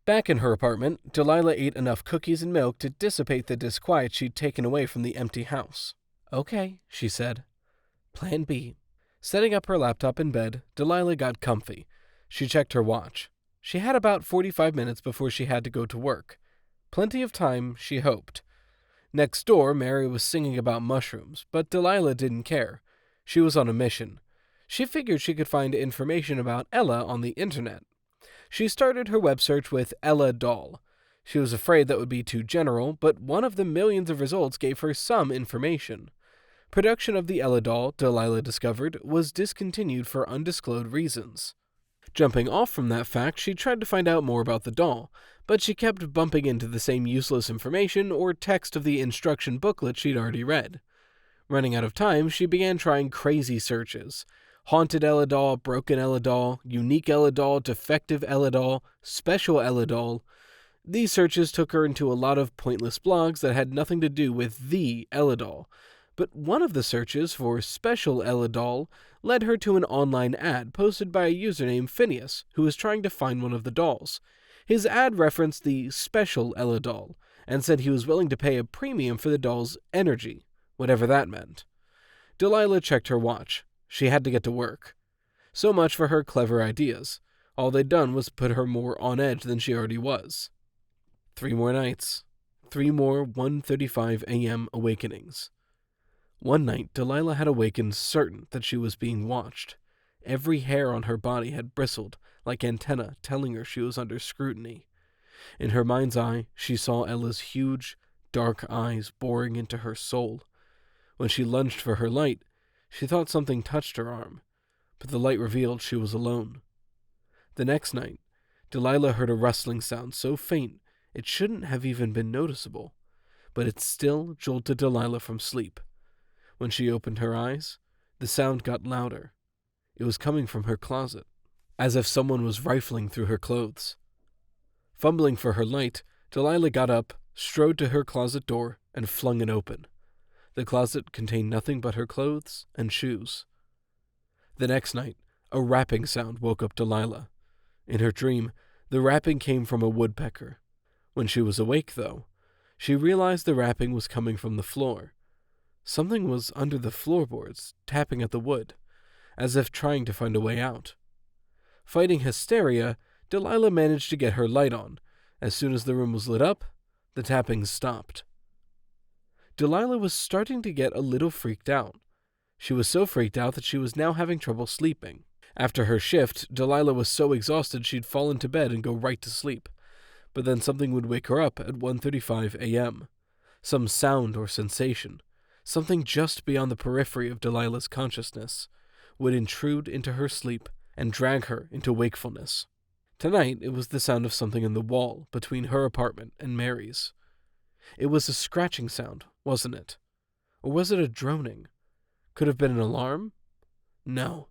Back in her apartment, Delilah ate enough cookies and milk to dissipate the disquiet she'd taken away from the empty house. Okay, she said. Plan B. Setting up her laptop in bed, Delilah got comfy. She checked her watch. She had about 45 minutes before she had to go to work. Plenty of time, she hoped. Next door, Mary was singing about mushrooms, but Delilah didn't care. She was on a mission. She figured she could find information about Ella on the internet. She started her web search with Ella doll. She was afraid that would be too general, but one of the millions of results gave her some information. Production of the Ella doll, Delilah discovered, was discontinued for undisclosed reasons. Jumping off from that fact, she tried to find out more about the doll, but she kept bumping into the same useless information or text of the instruction booklet she'd already read. Running out of time, she began trying crazy searches. Haunted Ella doll, broken Ella doll, unique Ella doll, defective Ella doll, special Ella doll. These searches took her into a lot of pointless blogs that had nothing to do with the Ella doll. But one of the searches for special Ella doll led her to an online ad posted by a user named Phineas, who was trying to find one of the dolls. His ad referenced the special Ella doll, and said he was willing to pay a premium for the doll's energy, whatever that meant. Delilah checked her watch. She had to get to work. So much for her clever ideas. All they'd done was put her more on edge than she already was. 3 more nights. 3 more 1:35 a.m. awakenings. One night, Delilah had awakened certain that she was being watched. Every hair on her body had bristled, like antennae telling her she was under scrutiny. In her mind's eye, she saw Ella's huge, dark eyes boring into her soul. When she lunged for her light, she thought something touched her arm, but the light revealed she was alone. The next night, Delilah heard a rustling sound so faint it shouldn't have even been noticeable, but it still jolted Delilah from sleep. When she opened her eyes, the sound got louder. It was coming from her closet, as if someone was rifling through her clothes. Fumbling for her light, Delilah got up, strode to her closet door, and flung it open. The closet contained nothing but her clothes and shoes. The next night, a rapping sound woke up Delilah. In her dream, the rapping came from a woodpecker. When she was awake, though, she realized the rapping was coming from the floor. Something was under the floorboards, tapping at the wood, as if trying to find a way out. Fighting hysteria, Delilah managed to get her light on. As soon as the room was lit up, the tapping stopped. Delilah was starting to get a little freaked out. She was so freaked out that she was now having trouble sleeping. After her shift, Delilah was so exhausted she'd fall into bed and go right to sleep. But then something would wake her up at 1:35 a.m. Some sound or sensation, something just beyond the periphery of Delilah's consciousness, would intrude into her sleep and drag her into wakefulness. Tonight, it was the sound of something in the wall between her apartment and Mary's. It was a scratching sound, wasn't it? Or was it a droning? Could have been an alarm? No.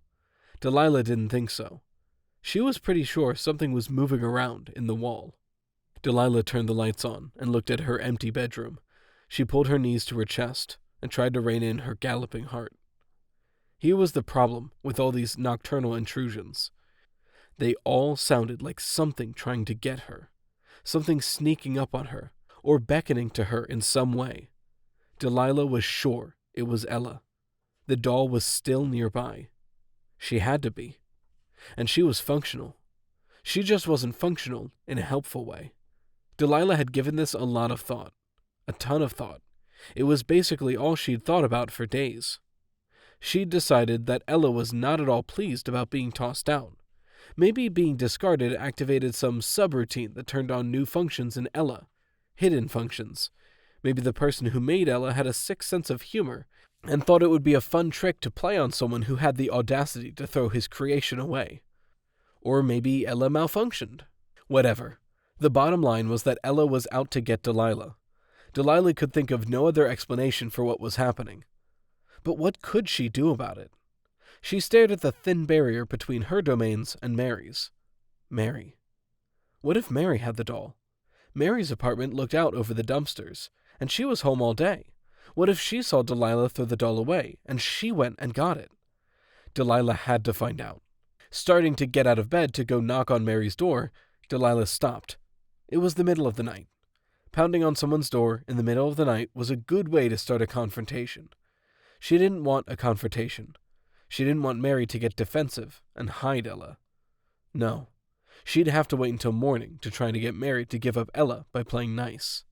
Delilah didn't think so. She was pretty sure something was moving around in the wall. Delilah turned the lights on and looked at her empty bedroom. She pulled her knees to her chest and tried to rein in her galloping heart. Here was the problem with all these nocturnal intrusions. They all sounded like something trying to get her, something sneaking up on her, or beckoning to her in some way. Delilah was sure it was Ella. The doll was still nearby. She had to be. And she was functional. She just wasn't functional in a helpful way. Delilah had given this a lot of thought. A ton of thought. It was basically all she'd thought about for days. She'd decided that Ella was not at all pleased about being tossed out. Maybe being discarded activated some subroutine that turned on new functions in Ella. Hidden functions. Maybe the person who made Ella had a sick sense of humor and thought it would be a fun trick to play on someone who had the audacity to throw his creation away. Or maybe Ella malfunctioned. Whatever. The bottom line was that Ella was out to get Delilah. Delilah could think of no other explanation for what was happening. But what could she do about it? She stared at the thin barrier between her domains and Mary's. Mary. What if Mary had the doll? Mary's apartment looked out over the dumpsters, and she was home all day. What if she saw Delilah throw the doll away, and she went and got it? Delilah had to find out. Starting to get out of bed to go knock on Mary's door, Delilah stopped. It was the middle of the night. Pounding on someone's door in the middle of the night was a good way to start a confrontation. She didn't want a confrontation. She didn't want Mary to get defensive and hide Ella. No, she'd have to wait until morning to try to get Mary to give up Ella by playing nice.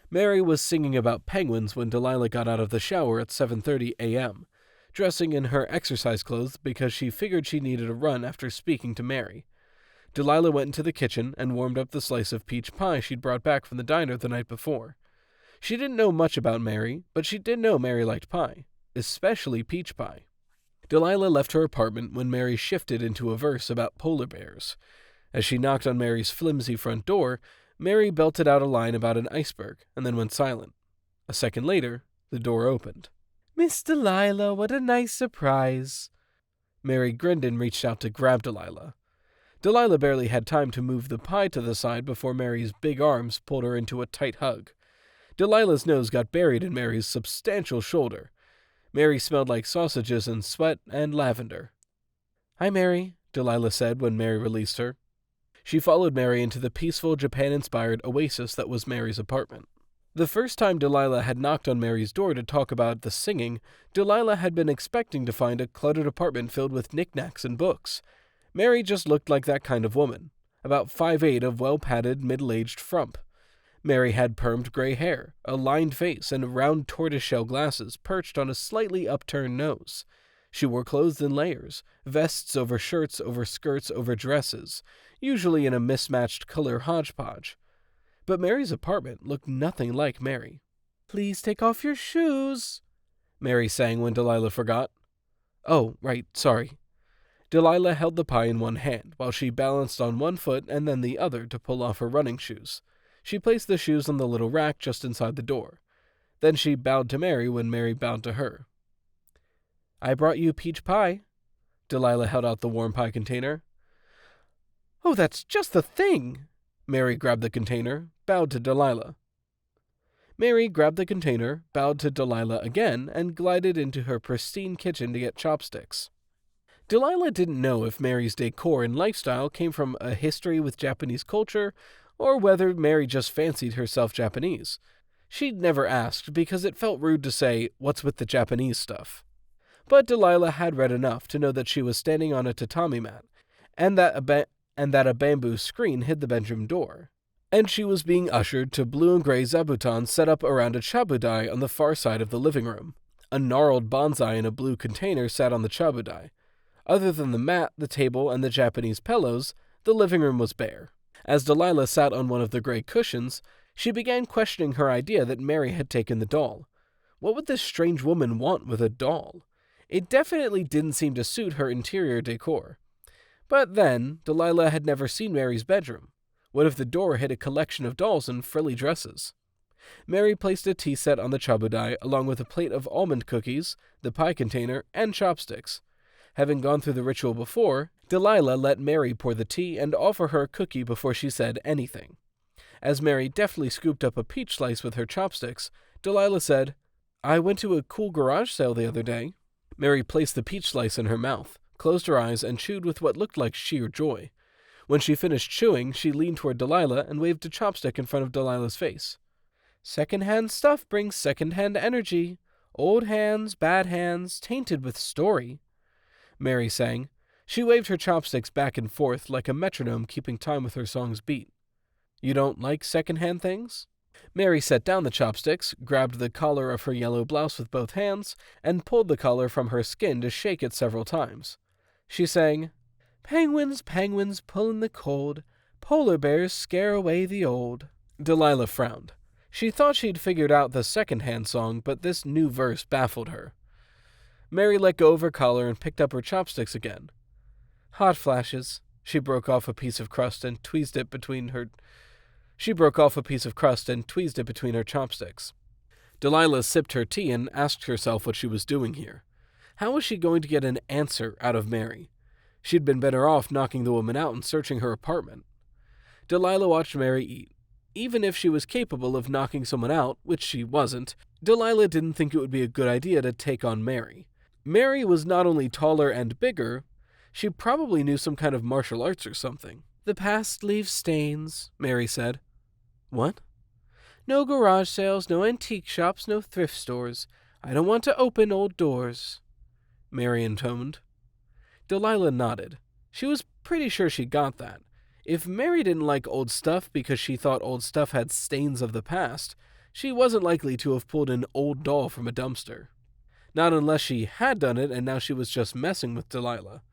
Mary was singing about penguins when Delilah got out of the shower at 7:30 a.m., dressing in her exercise clothes because she figured she needed a run after speaking to Mary. Delilah went into the kitchen and warmed up the slice of peach pie she'd brought back from the diner the night before. She didn't know much about Mary, but she did know Mary liked pie, especially peach pie. Delilah left her apartment when Mary shifted into a verse about polar bears. As she knocked on Mary's flimsy front door, Mary belted out a line about an iceberg and then went silent. A second later, the door opened. "Miss Delilah, what a nice surprise." Mary grinned and reached out to grab Delilah. Delilah barely had time to move the pie to the side before Mary's big arms pulled her into a tight hug. Delilah's nose got buried in Mary's substantial shoulder. Mary smelled like sausages and sweat and lavender. "Hi, Mary," Delilah said when Mary released her. She followed Mary into the peaceful, Japan-inspired oasis that was Mary's apartment. The first time Delilah had knocked on Mary's door to talk about the singing, Delilah had been expecting to find a cluttered apartment filled with knickknacks and books. Mary just looked like that kind of woman, about 5'8" of well-padded, middle-aged frump. Mary had permed gray hair, a lined face, and round tortoiseshell glasses perched on a slightly upturned nose. She wore clothes in layers, vests over shirts over skirts over dresses, usually in a mismatched color hodgepodge. But Mary's apartment looked nothing like Mary. "Please take off your shoes," Mary sang when Delilah forgot. "Oh, right, sorry." Delilah held the pie in one hand while she balanced on one foot and then the other to pull off her running shoes. She placed the shoes on the little rack just inside the door. Then she bowed to Mary when Mary bowed to her. "I brought you peach pie." Delilah held out the warm pie container. "Oh, that's just the thing." Mary grabbed the container, bowed to Delilah. Mary grabbed the container, bowed to Delilah again, and glided into her pristine kitchen to get chopsticks. Delilah didn't know if Mary's decor and lifestyle came from a history with Japanese culture or whether Mary just fancied herself Japanese. She'd never asked because it felt rude to say, "What's with the Japanese stuff?" But Delilah had read enough to know that she was standing on a tatami mat, and that a bamboo screen hid the bedroom door. And she was being ushered to blue and gray zabutons set up around a chabudai on the far side of the living room. A gnarled bonsai in a blue container sat on the chabudai. Other than the mat, the table, and the Japanese pillows, the living room was bare. As Delilah sat on one of the gray cushions, she began questioning her idea that Mary had taken the doll. What would this strange woman want with a doll? It definitely didn't seem to suit her interior decor. But then, Delilah had never seen Mary's bedroom. What if the door hid a collection of dolls in frilly dresses? Mary placed a tea set on the chabudai along with a plate of almond cookies, the pie container, and chopsticks. Having gone through the ritual before, Delilah let Mary pour the tea and offer her a cookie before she said anything. As Mary deftly scooped up a peach slice with her chopsticks, Delilah said, "I went to a cool garage sale the other day." Mary placed the peach slice in her mouth, closed her eyes, and chewed with what looked like sheer joy. When she finished chewing, she leaned toward Delilah and waved a chopstick in front of Delilah's face. "Second-hand stuff brings second-hand energy. Old hands, bad hands, tainted with story," Mary sang. She waved her chopsticks back and forth like a metronome keeping time with her song's beat. "You don't like second-hand things?" Mary set down the chopsticks, grabbed the collar of her yellow blouse with both hands, and pulled the collar from her skin to shake it several times. She sang, "Penguins, penguins, pullin' the cold. Polar bears scare away the old." Delilah frowned. She thought she'd figured out the second-hand song, but this new verse baffled her. Mary let go of her collar and picked up her chopsticks again. "Hot flashes." She broke off a piece of crust and tweezed it between her chopsticks. Delilah sipped her tea and asked herself what she was doing here. How was she going to get an answer out of Mary? She'd been better off knocking the woman out and searching her apartment. Delilah watched Mary eat. Even if she was capable of knocking someone out, which she wasn't, Delilah didn't think it would be a good idea to take on Mary. Mary was not only taller and bigger, she probably knew some kind of martial arts or something. "The past leaves stains," Mary said. "What?" "No garage sales, no antique shops, no thrift stores. I don't want to open old doors," Mary intoned. Delilah nodded. She was pretty sure she got that. If Mary didn't like old stuff because she thought old stuff had stains of the past, she wasn't likely to have pulled an old doll from a dumpster. Not unless she had done it and now she was just messing with Delilah.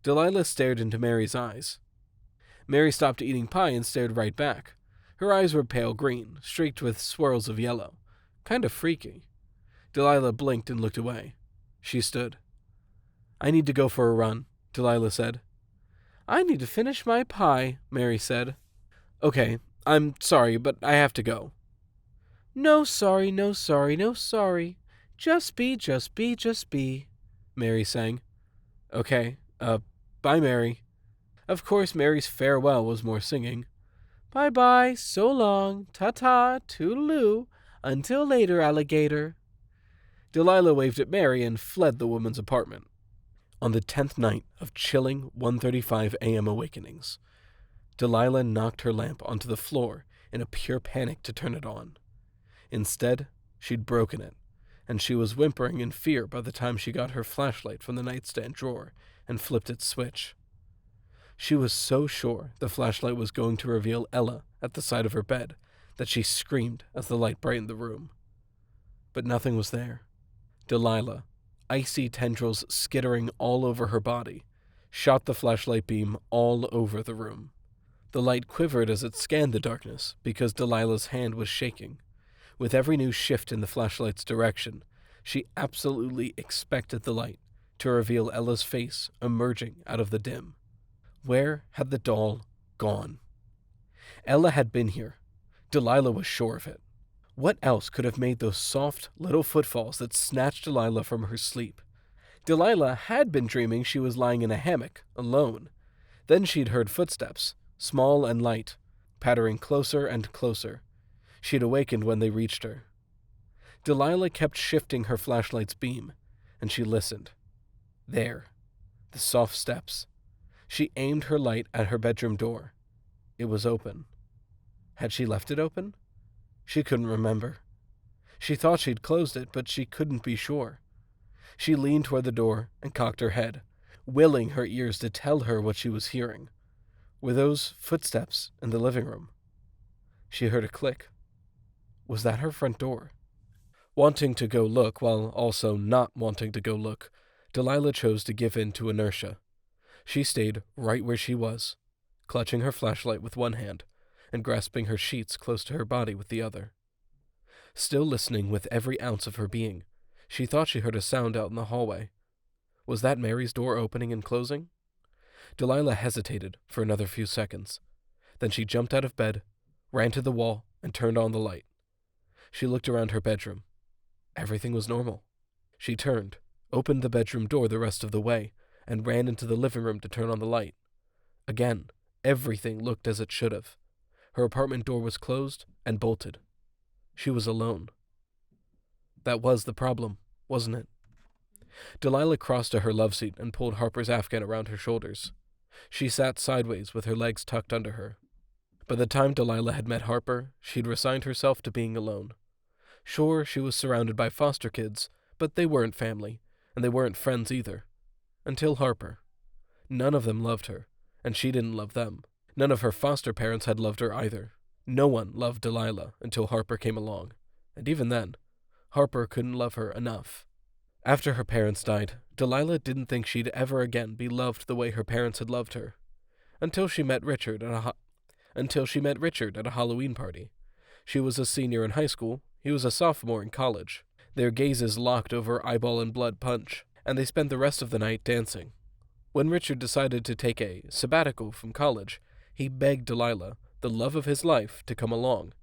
Delilah stared into Mary's eyes. Mary stopped eating pie and stared right back. Her eyes were pale green, streaked with swirls of yellow. Kind of freaky. Delilah blinked and looked away. She stood. "I need to go for a run," Delilah said. "I need to finish my pie," Mary said. "Okay, I'm sorry, but I have to go." "No sorry, no sorry, no sorry. Just be, just be, just be," Mary sang. "Okay, bye, Mary." Of course, Mary's farewell was more singing. "Bye-bye, so long, ta-ta, toodaloo, until later, alligator." Delilah waved at Mary and fled the woman's apartment. On the 10th night of chilling 1:35 a.m. awakenings, Delilah knocked her lamp onto the floor in a pure panic to turn it on. Instead, she'd broken it, and she was whimpering in fear by the time she got her flashlight from the nightstand drawer and flipped its switch. She was so sure the flashlight was going to reveal Ella at the side of her bed that she screamed as the light brightened the room. But nothing was there. Delilah, icy tendrils skittering all over her body, shot the flashlight beam all over the room. The light quivered as it scanned the darkness because Delilah's hand was shaking. With every new shift in the flashlight's direction, she absolutely expected the light to reveal Ella's face emerging out of the dim. Where had the doll gone? Ella had been here. Delilah was sure of it. What else could have made those soft little footfalls that snatched Delilah from her sleep? Delilah had been dreaming she was lying in a hammock, alone. Then she'd heard footsteps, small and light, pattering closer and closer. She'd awakened when they reached her. Delilah kept shifting her flashlight's beam, and she listened. There, the soft steps. She aimed her light at her bedroom door. It was open. Had she left it open? She couldn't remember. She thought she'd closed it, but she couldn't be sure. She leaned toward the door and cocked her head, willing her ears to tell her what she was hearing. Were those footsteps in the living room? She heard a click. Was that her front door? Wanting to go look, while also not wanting to go look, Delilah chose to give in to inertia. She stayed right where she was, clutching her flashlight with one hand and grasping her sheets close to her body with the other. Still listening with every ounce of her being, she thought she heard a sound out in the hallway. Was that Mary's door opening and closing? Delilah hesitated for another few seconds. Then she jumped out of bed, ran to the wall, and turned on the light. She looked around her bedroom. Everything was normal. She turned, opened the bedroom door the rest of the way, and ran into the living room to turn on the light. Again, everything looked as it should have. Her apartment door was closed and bolted. She was alone. That was the problem, wasn't it? Delilah crossed to her loveseat and pulled Harper's Afghan around her shoulders. She sat sideways with her legs tucked under her. By the time Delilah had met Harper, she'd resigned herself to being alone. Sure, she was surrounded by foster kids, but they weren't family, and they weren't friends either. Until Harper. None of them loved her, and she didn't love them. None of her foster parents had loved her either. No one loved Delilah until Harper came along, and even then, Harper couldn't love her enough. After her parents died, Delilah didn't think she'd ever again be loved the way her parents had loved her, until she met Richard at a Halloween party. She was a senior in high school, he was a sophomore in college. Their gazes locked over eyeball and blood punch, and they spent the rest of the night dancing. When Richard decided to take a sabbatical from college, he begged Delilah, the love of his life, to come along.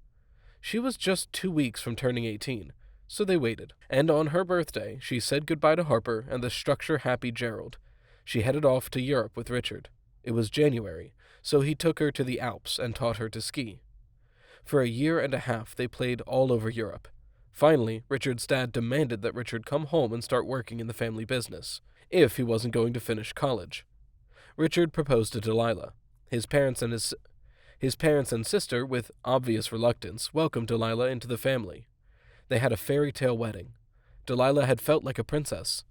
She was just 2 weeks from turning 18, so they waited. And on her birthday, she said goodbye to Harper and the structure-happy Gerald. She headed off to Europe with Richard. It was January, so he took her to the Alps and taught her to ski. For a year and a half, they played all over Europe. Finally, Richard's dad demanded that Richard come home and start working in the family business, if he wasn't going to finish college. Richard proposed to Delilah. His parents and sister, with obvious reluctance, welcomed Delilah into the family. They had a fairy tale wedding. Delilah had felt like a princess.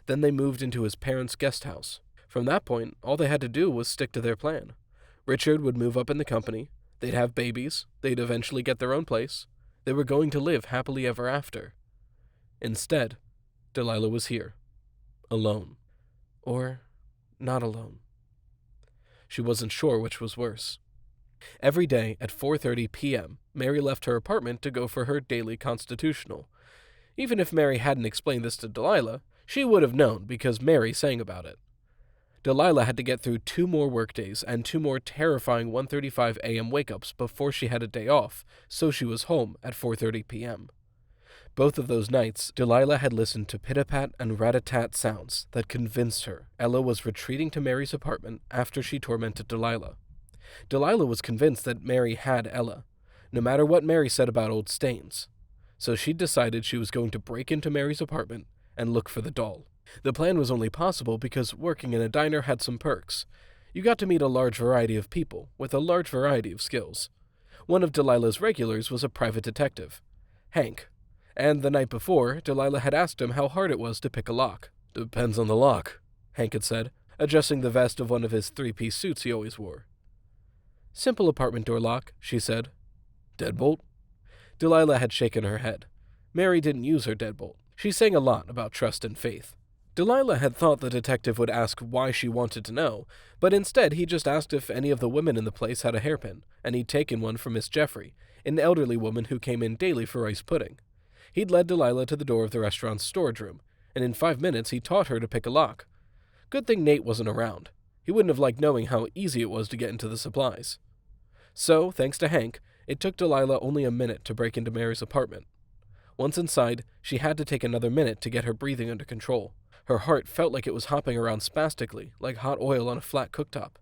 Then they moved into his parents' guest house. From that point, all they had to do was stick to their plan. Richard would move up in the company, they'd have babies, they'd eventually get their own place. They were going to live happily ever after. Instead, Delilah was here. Alone. Or not alone. She wasn't sure which was worse. Every day at 4:30 p.m., Mary left her apartment to go for her daily constitutional. Even if Mary hadn't explained this to Delilah, she would have known because Mary sang about it. Delilah had to get through 2 more workdays and 2 more terrifying 1:35 a.m. wake-ups before she had a day off, so she was home at 4:30 p.m. Both of those nights, Delilah had listened to pit-a-pat and rat-a-tat sounds that convinced her Ella was retreating to Mary's apartment after she tormented Delilah. Delilah was convinced that Mary had Ella, no matter what Mary said about old stains. So she decided she was going to break into Mary's apartment and look for the doll. The plan was only possible because working in a diner had some perks. You got to meet a large variety of people with a large variety of skills. One of Delilah's regulars was a private detective, Hank, and the night before, Delilah had asked him how hard it was to pick a lock. "Depends on the lock," Hank had said, adjusting the vest of one of his 3-piece suits he always wore. "Simple apartment door lock," she said. "Deadbolt?" Delilah had shaken her head. Mary didn't use her deadbolt. She sang a lot about trust and faith. Delilah had thought the detective would ask why she wanted to know, but instead he just asked if any of the women in the place had a hairpin, and he'd taken one from Miss Jeffrey, an elderly woman who came in daily for rice pudding. He'd led Delilah to the door of the restaurant's storage room, and in 5 minutes he taught her to pick a lock. Good thing Nate wasn't around. He wouldn't have liked knowing how easy it was to get into the supplies. So, thanks to Hank, it took Delilah only a minute to break into Mary's apartment. Once inside, she had to take another minute to get her breathing under control. Her heart felt like it was hopping around spastically, like hot oil on a flat cooktop.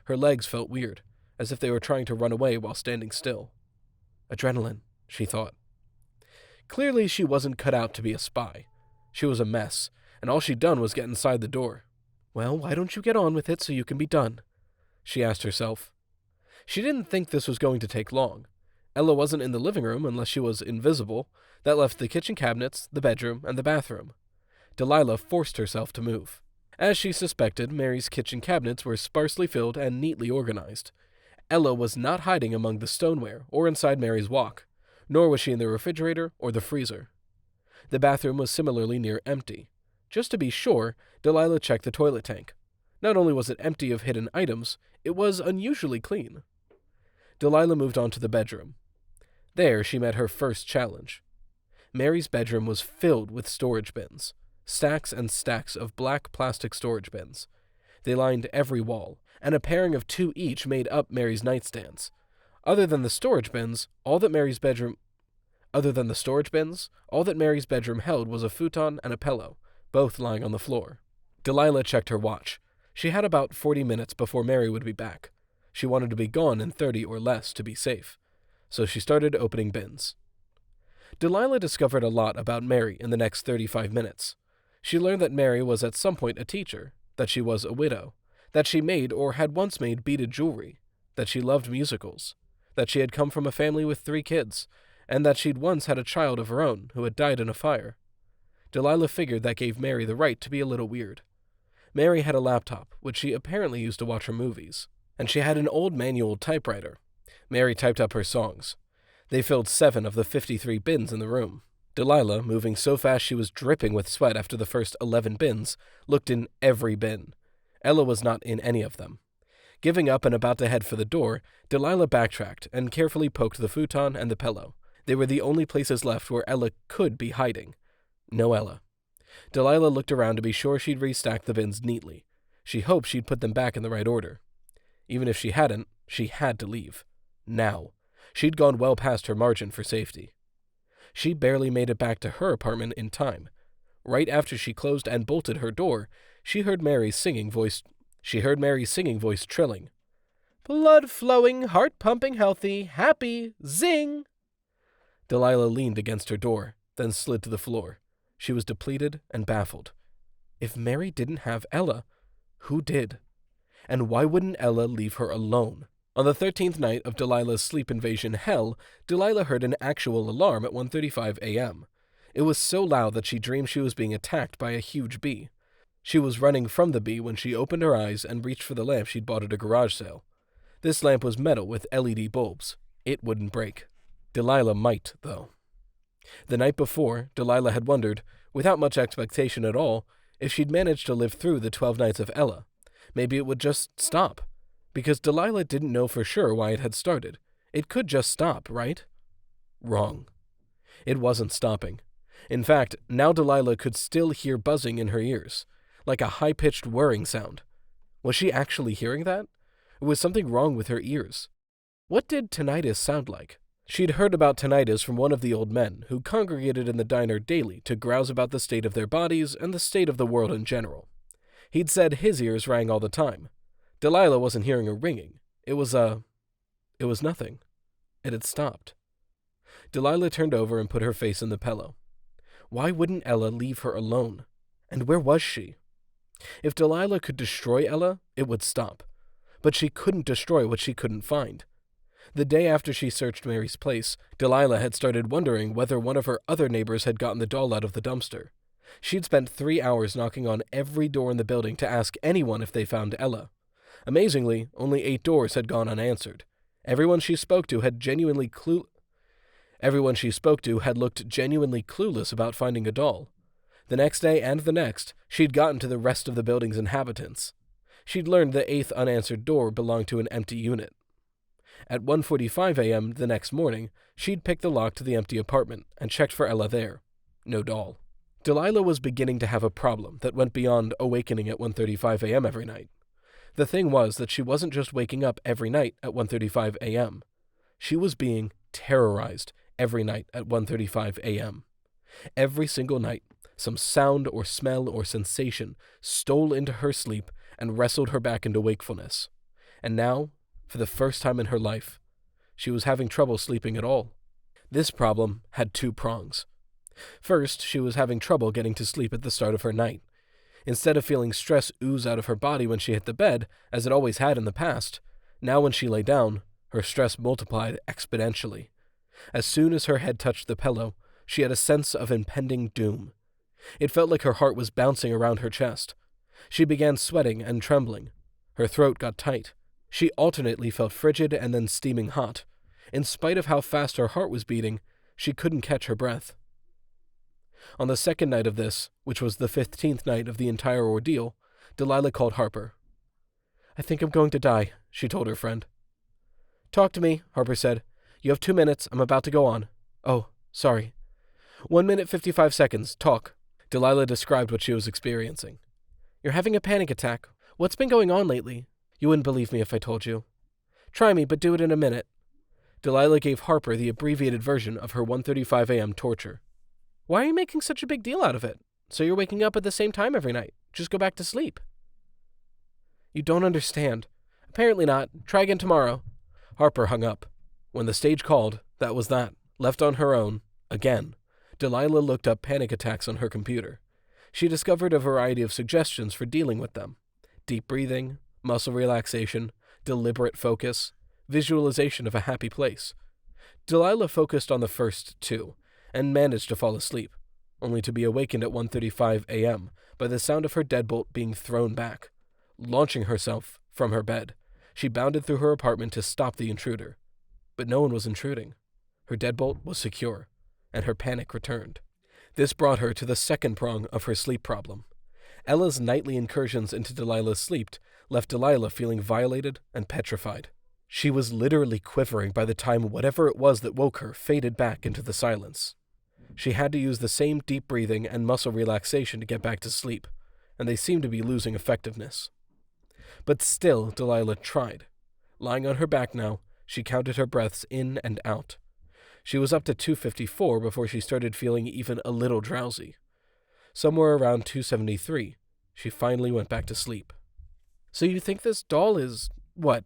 Her legs felt weird, as if they were trying to run away while standing still. Adrenaline, she thought. Clearly she wasn't cut out to be a spy. She was a mess, and all she'd done was get inside the door. "Well, why don't you get on with it so you can be done?" she asked herself. She didn't think this was going to take long. Ella wasn't in the living room unless she was invisible. That left the kitchen cabinets, the bedroom, and the bathroom. Delilah forced herself to move. As she suspected, Mary's kitchen cabinets were sparsely filled and neatly organized. Ella was not hiding among the stoneware or inside Mary's wok, nor was she in the refrigerator or the freezer. The bathroom was similarly near empty. Just to be sure, Delilah checked the toilet tank. Not only was it empty of hidden items, it was unusually clean. Delilah moved on to the bedroom. There she met her first challenge. Mary's bedroom was filled with storage bins. Stacks and stacks of black plastic storage bins. They lined every wall, and a pairing of 2 each made up Mary's nightstands. Other than the storage bins, all that Mary's bedroom held was a futon and a pillow, both lying on the floor. Delilah checked her watch. She had about 40 minutes before Mary would be back. She wanted to be gone in 30 or less to be safe. So she started opening bins. Delilah discovered a lot about Mary in the next 35 minutes. She learned that Mary was at some point a teacher, that she was a widow, that she made or had once made beaded jewelry, that she loved musicals, that she had come from a family with 3 kids, and that she'd once had a child of her own who had died in a fire. Delilah figured that gave Mary the right to be a little weird. Mary had a laptop, which she apparently used to watch her movies, and she had an old manual typewriter. Mary typed up her songs. They filled 7 of the 53 bins in the room. Delilah, moving so fast she was dripping with sweat after the first 11 bins, looked in every bin. Ella was not in any of them. Giving up and about to head for the door, Delilah backtracked and carefully poked the futon and the pillow. They were the only places left where Ella could be hiding. No Ella. Delilah looked around to be sure she'd restacked the bins neatly. She hoped she'd put them back in the right order. Even if she hadn't, she had to leave. Now. She'd gone well past her margin for safety. She barely made it back to her apartment in time. Right after she closed and bolted her door, she heard Mary's singing voice trilling. "Blood flowing, heart pumping healthy, happy, zing!" Delilah leaned against her door, then slid to the floor. She was depleted and baffled. If Mary didn't have Ella, who did? And why wouldn't Ella leave her alone? On the 13th night of Delilah's sleep invasion hell, Delilah heard an actual alarm at 1:35 a.m. It was so loud that she dreamed she was being attacked by a huge bee. She was running from the bee when she opened her eyes and reached for the lamp she'd bought at a garage sale. This lamp was metal with LED bulbs. It wouldn't break. Delilah might, though. The night before, Delilah had wondered, without much expectation at all, if she'd managed to live through the 12 nights of Ella. Maybe it would just stop. Because Delilah didn't know for sure why it had started. It could just stop, right? Wrong. It wasn't stopping. In fact, now Delilah could still hear buzzing in her ears, like a high-pitched whirring sound. Was she actually hearing that? Or was something wrong with her ears? What did tinnitus sound like? She'd heard about tinnitus from one of the old men who congregated in the diner daily to grouse about the state of their bodies and the state of the world in general. He'd said his ears rang all the time. Delilah wasn't hearing a ringing. It was nothing. It had stopped. Delilah turned over and put her face in the pillow. Why wouldn't Ella leave her alone? And where was she? If Delilah could destroy Ella, it would stop. But she couldn't destroy what she couldn't find. The day after she searched Mary's place, Delilah had started wondering whether one of her other neighbors had gotten the doll out of the dumpster. She'd spent 3 hours knocking on every door in the building to ask anyone if they found Ella. Amazingly, only 8 doors had gone unanswered. Everyone she spoke to had looked genuinely clueless about finding a doll. The next day and the next, she'd gotten to the rest of the building's inhabitants. She'd learned the 8th unanswered door belonged to an empty unit. At 1:45 a.m. the next morning, she'd picked the lock to the empty apartment and checked for Ella there. No doll. Delilah was beginning to have a problem that went beyond awakening at 1:35 a.m. every night. The thing was that she wasn't just waking up every night at 1:35 a.m. She was being terrorized every night at 1:35 a.m. Every single night, some sound or smell or sensation stole into her sleep and wrestled her back into wakefulness. And now, for the first time in her life, she was having trouble sleeping at all. This problem had 2 prongs. First, she was having trouble getting to sleep at the start of her night. Instead of feeling stress ooze out of her body when she hit the bed, as it always had in the past, now when she lay down, her stress multiplied exponentially. As soon as her head touched the pillow, she had a sense of impending doom. It felt like her heart was bouncing around her chest. She began sweating and trembling. Her throat got tight. She alternately felt frigid and then steaming hot. In spite of how fast her heart was beating, she couldn't catch her breath. On the second night of this, which was the 15th night of the entire ordeal, Delilah called Harper. "I think I'm going to die," she told her friend. "Talk to me," Harper said. "You have 2 minutes. I'm about to go on." "Oh, sorry." 1 minute 55 seconds. Talk." Delilah described what she was experiencing. "You're having a panic attack. What's been going on lately? You wouldn't believe me if I told you. Try me, but do it in a minute." Delilah gave Harper the abbreviated version of her 1:35 a.m. torture. "Why are you making such a big deal out of it?" so you're waking up at the same time every night. Just go back to sleep. You don't understand. Apparently not. Try again tomorrow. Harper hung up. When the stage called, that was that. Left on her own, again, Delilah looked up panic attacks on her computer. She discovered a variety of suggestions for dealing with them. Deep breathing, muscle relaxation, deliberate focus, visualization of a happy place. Delilah focused on the first two, and managed to fall asleep, only to be awakened at 1:35 a.m. by the sound of her deadbolt being thrown back. Launching herself from her bed, she bounded through her apartment to stop the intruder. But no one was intruding. Her deadbolt was secure, and her panic returned. This brought her to the second prong of her sleep problem. Ella's nightly incursions into Delilah's sleep left Delilah feeling violated and petrified. She was literally quivering by the time whatever it was that woke her faded back into the silence. She had to use the same deep breathing and muscle relaxation to get back to sleep, and they seemed to be losing effectiveness. But still, Delilah tried. Lying on her back now, she counted her breaths in and out. She was up to 254 before she started feeling even a little drowsy. Somewhere around 273, she finally went back to sleep. "So you think this doll is,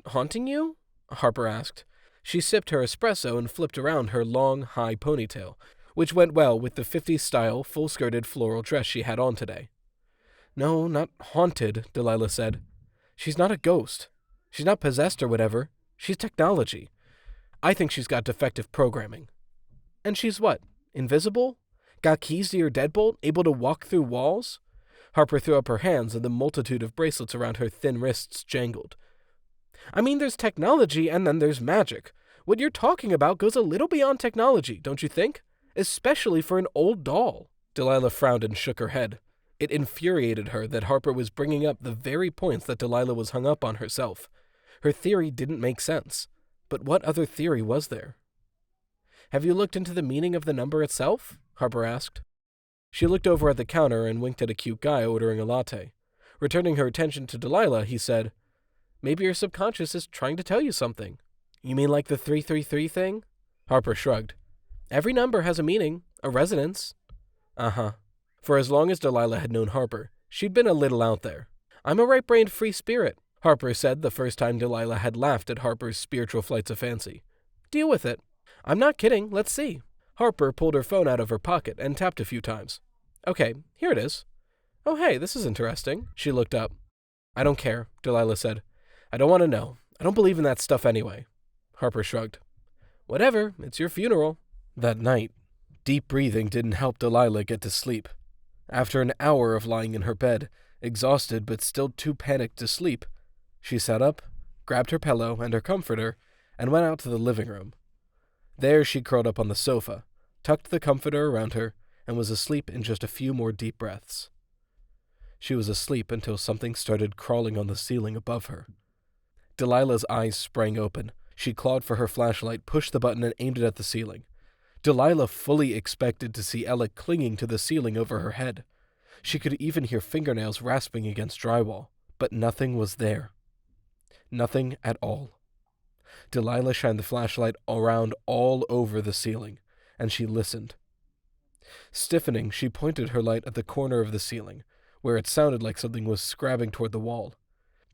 haunting you?" Harper asked. She sipped her espresso and flipped around her long, high ponytail, which went well with the 50s-style, full-skirted floral dress she had on today. "No, not haunted," Delilah said. "She's not a ghost. She's not possessed or whatever. She's technology. I think she's got defective programming." "And she's what? Invisible? Got keys to your deadbolt? Able to walk through walls?" Harper threw up her hands and the multitude of bracelets around her thin wrists jangled. "I mean, there's technology and then there's magic. What you're talking about goes a little beyond technology, don't you think? Especially for an old doll." Delilah frowned and shook her head. It infuriated her that Harper was bringing up the very points that Delilah was hung up on herself. Her theory didn't make sense. But what other theory was there? "Have you looked into the meaning of the number itself?" Harper asked. She looked over at the counter and winked at a cute guy ordering a latte. Returning her attention to Delilah, he said, "Maybe your subconscious is trying to tell you something." "You mean like the 333 thing?" Harper shrugged. "Every number has a meaning, a resonance." Uh-huh. For as long as Delilah had known Harper, she'd been a little out there. "I'm a right-brained free spirit," Harper said the first time Delilah had laughed at Harper's spiritual flights of fancy. "Deal with it." "I'm not kidding, let's see." Harper pulled her phone out of her pocket and tapped a few times. "Okay, here it is." "Oh hey, this is interesting." She looked up. "I don't care," Delilah said. "I don't want to know. I don't believe in that stuff anyway." Harper shrugged. "Whatever, it's your funeral." That night, deep breathing didn't help Delilah get to sleep. After an hour of lying in her bed, exhausted but still too panicked to sleep, she sat up, grabbed her pillow and her comforter, and went out to the living room. There she curled up on the sofa, tucked the comforter around her, and was asleep in just a few more deep breaths. She was asleep until something started crawling on the ceiling above her. Delilah's eyes sprang open. She clawed for her flashlight, pushed the button, and aimed it at the ceiling. Delilah fully expected to see Ella clinging to the ceiling over her head. She could even hear fingernails rasping against drywall, but nothing was there. Nothing at all. Delilah shined the flashlight around all over the ceiling, and she listened. Stiffening, she pointed her light at the corner of the ceiling, where it sounded like something was scrabbing toward the wall.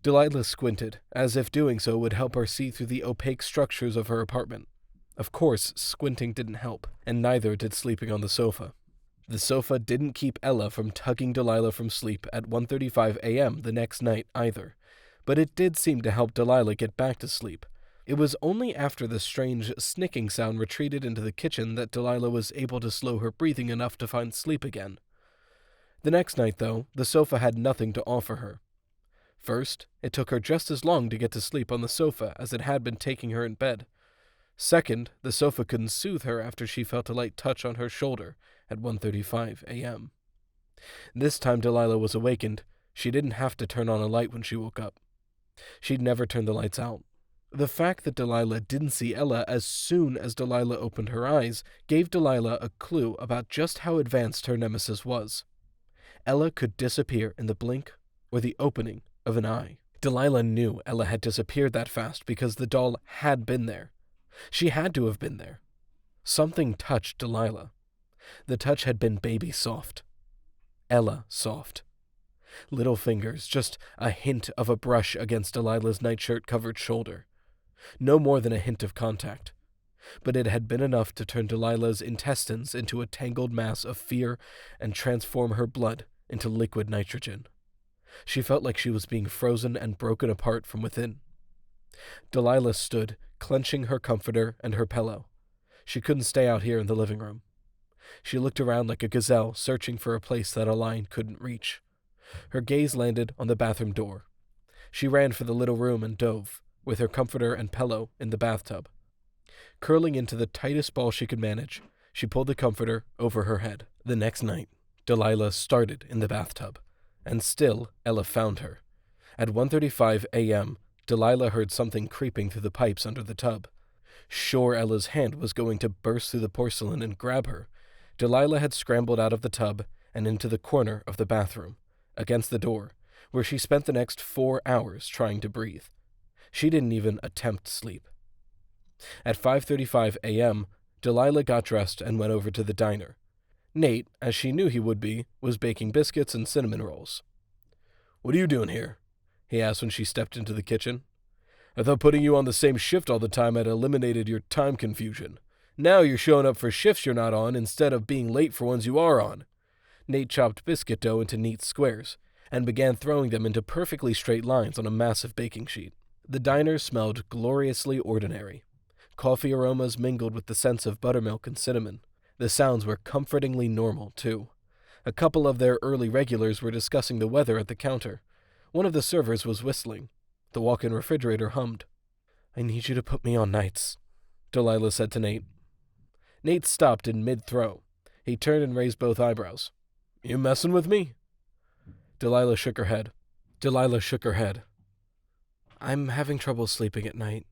Delilah squinted, as if doing so would help her see through the opaque structures of her apartment. Of course, squinting didn't help, and neither did sleeping on the sofa. The sofa didn't keep Ella from tugging Delilah from sleep at 1:35 a.m. the next night either, but it did seem to help Delilah get back to sleep. It was only after the strange snicking sound retreated into the kitchen that Delilah was able to slow her breathing enough to find sleep again. The next night, though, the sofa had nothing to offer her. First, it took her just as long to get to sleep on the sofa as it had been taking her in bed. Second, the sofa couldn't soothe her after she felt a light touch on her shoulder at 1:35 a.m. This time Delilah was awakened. She didn't have to turn on a light when she woke up. She'd never turned the lights out. The fact that Delilah didn't see Ella as soon as Delilah opened her eyes gave Delilah a clue about just how advanced her nemesis was. Ella could disappear in the blink or the opening of an eye. Delilah knew Ella had disappeared that fast because the doll had been there. She had to have been there. Something touched Delilah. The touch had been baby soft. Ella soft. Little fingers, just a hint of a brush against Delilah's nightshirt-covered shoulder. No more than a hint of contact. But it had been enough to turn Delilah's intestines into a tangled mass of fear and transform her blood into liquid nitrogen. She felt like she was being frozen and broken apart from within. Delilah stood, clenching her comforter and her pillow. She couldn't stay out here in the living room. She looked around like a gazelle, searching for a place that a lion couldn't reach. Her gaze landed on the bathroom door. She ran for the little room and dove, with her comforter and pillow in the bathtub. Curling into the tightest ball she could manage, she pulled the comforter over her head. The next night, Delilah started in the bathtub, and still Ella found her. At 1:35 a.m., Delilah heard something creeping through the pipes under the tub. Sure Ella's hand was going to burst through the porcelain and grab her, Delilah had scrambled out of the tub and into the corner of the bathroom, against the door, where she spent the next 4 hours trying to breathe. She didn't even attempt sleep. At 5:35 a.m., Delilah got dressed and went over to the diner. Nate, as she knew he would be, was baking biscuits and cinnamon rolls. "What are you doing here?" he asked when she stepped into the kitchen. "I thought putting you on the same shift all the time had eliminated your time confusion. Now you're showing up for shifts you're not on instead of being late for ones you are on." Nate chopped biscuit dough into neat squares and began throwing them into perfectly straight lines on a massive baking sheet. The diner smelled gloriously ordinary. Coffee aromas mingled with the scents of buttermilk and cinnamon. The sounds were comfortingly normal, too. A couple of their early regulars were discussing the weather at the counter. One of the servers was whistling. The walk-in refrigerator hummed. "I need you to put me on nights," Delilah said to Nate. Nate stopped in mid-throw. He turned and raised both eyebrows. "You messing with me?" Delilah shook her head. "I'm having trouble sleeping at night.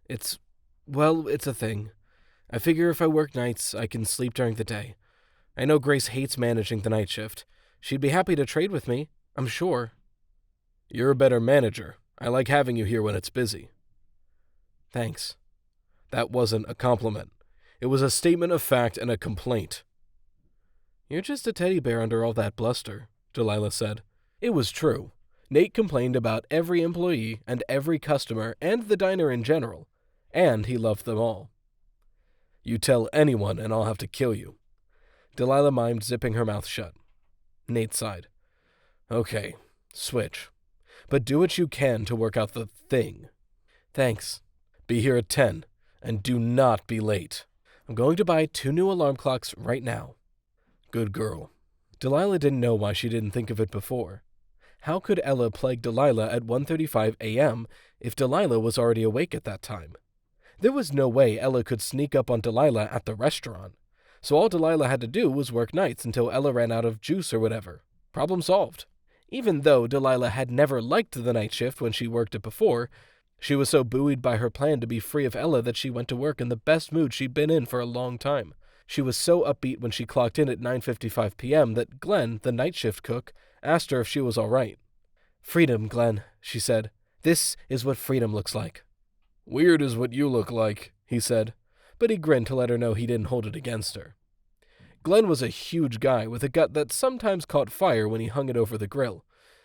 It's a thing. I figure if I work nights, I can sleep during the day. I know Grace hates managing the night shift. She'd be happy to trade with me, I'm sure." "You're a better manager. I like having you here when it's busy." "Thanks." That wasn't a compliment. It was a statement of fact and a complaint. "You're just a teddy bear under all that bluster," Delilah said. It was true. Nate complained about every employee and every customer and the diner in general, and he loved them all. "You tell anyone and I'll have to kill you." Delilah mimed zipping her mouth shut. Nate sighed. "Okay, switch. But do what you can to work out the thing." "Thanks." "Be here at 10, and do not be late." "I'm going to buy 2 new alarm clocks right now." "Good girl." Delilah didn't know why she didn't think of it before. How could Ella plague Delilah at 1:35 a.m. if Delilah was already awake at that time? There was no way Ella could sneak up on Delilah at the restaurant, so all Delilah had to do was work nights until Ella ran out of juice or whatever. Problem solved. Even though Delilah had never liked the night shift when she worked it before, she was so buoyed by her plan to be free of Ella that she went to work in the best mood she'd been in for a long time. She was so upbeat when she clocked in at 9:55 p.m. that Glenn, the night shift cook, asked her if she was all right. "Freedom, Glenn," she said. "This is what freedom looks like." "Weird is what you look like," he said, but he grinned to let her know he didn't hold it against her. Glenn was a huge guy with a gut that sometimes caught fire when he hung it over the grill.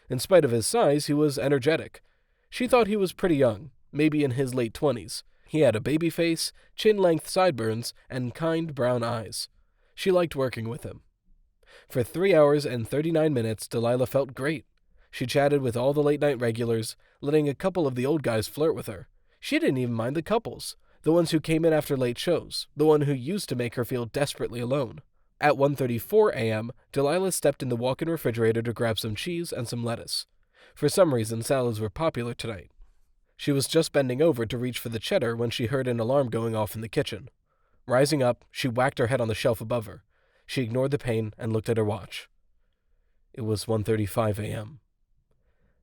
In spite of his size, he was energetic. She thought he was pretty young, maybe in his late 20s. He had a baby face, chin-length sideburns, and kind brown eyes. She liked working with him. For 3 hours and 39 minutes, Delilah felt great. She chatted with all the late-night regulars, letting a couple of the old guys flirt with her. She didn't even mind the couples, the ones who came in after late shows, the one who used to make her feel desperately alone. At 1:34 a.m., Delilah stepped in the walk-in refrigerator to grab some cheese and some lettuce. For some reason, salads were popular tonight. She was just bending over to reach for the cheddar when she heard an alarm going off in the kitchen. Rising up, she whacked her head on the shelf above her. She ignored the pain and looked at her watch. It was 1:35 a.m.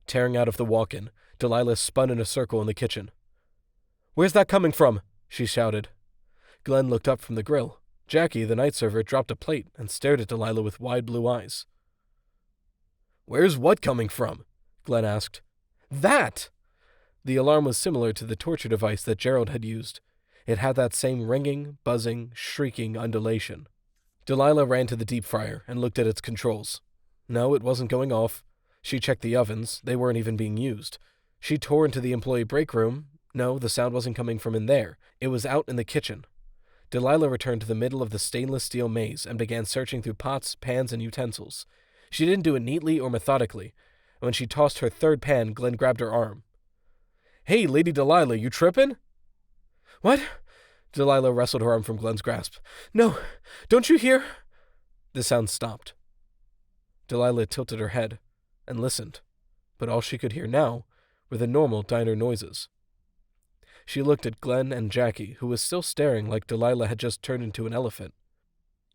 Tearing out of the walk-in, Delilah spun in a circle in the kitchen. "Where's that coming from?" she shouted. Glenn looked up from the grill. Jackie, the night server, dropped a plate and stared at Delilah with wide blue eyes. "Where's what coming from?" Glenn asked. "That!" The alarm was similar to the torture device that Gerald had used. It had that same ringing, buzzing, shrieking undulation. Delilah ran to the deep fryer and looked at its controls. No, it wasn't going off. She checked the ovens. They weren't even being used. She tore into the employee break room. No, the sound wasn't coming from in there. It was out in the kitchen. Delilah returned to the middle of the stainless steel maze and began searching through pots, pans, and utensils. She didn't do it neatly or methodically. When she tossed her third pan, Glenn grabbed her arm. "Hey, Lady Delilah, you trippin'?" "What?" Delilah wrestled her arm from Glenn's grasp. "No, don't you hear?" The sound stopped. Delilah tilted her head and listened, but all she could hear now were the normal diner noises. She looked at Glenn and Jackie, who was still staring like Delilah had just turned into an elephant.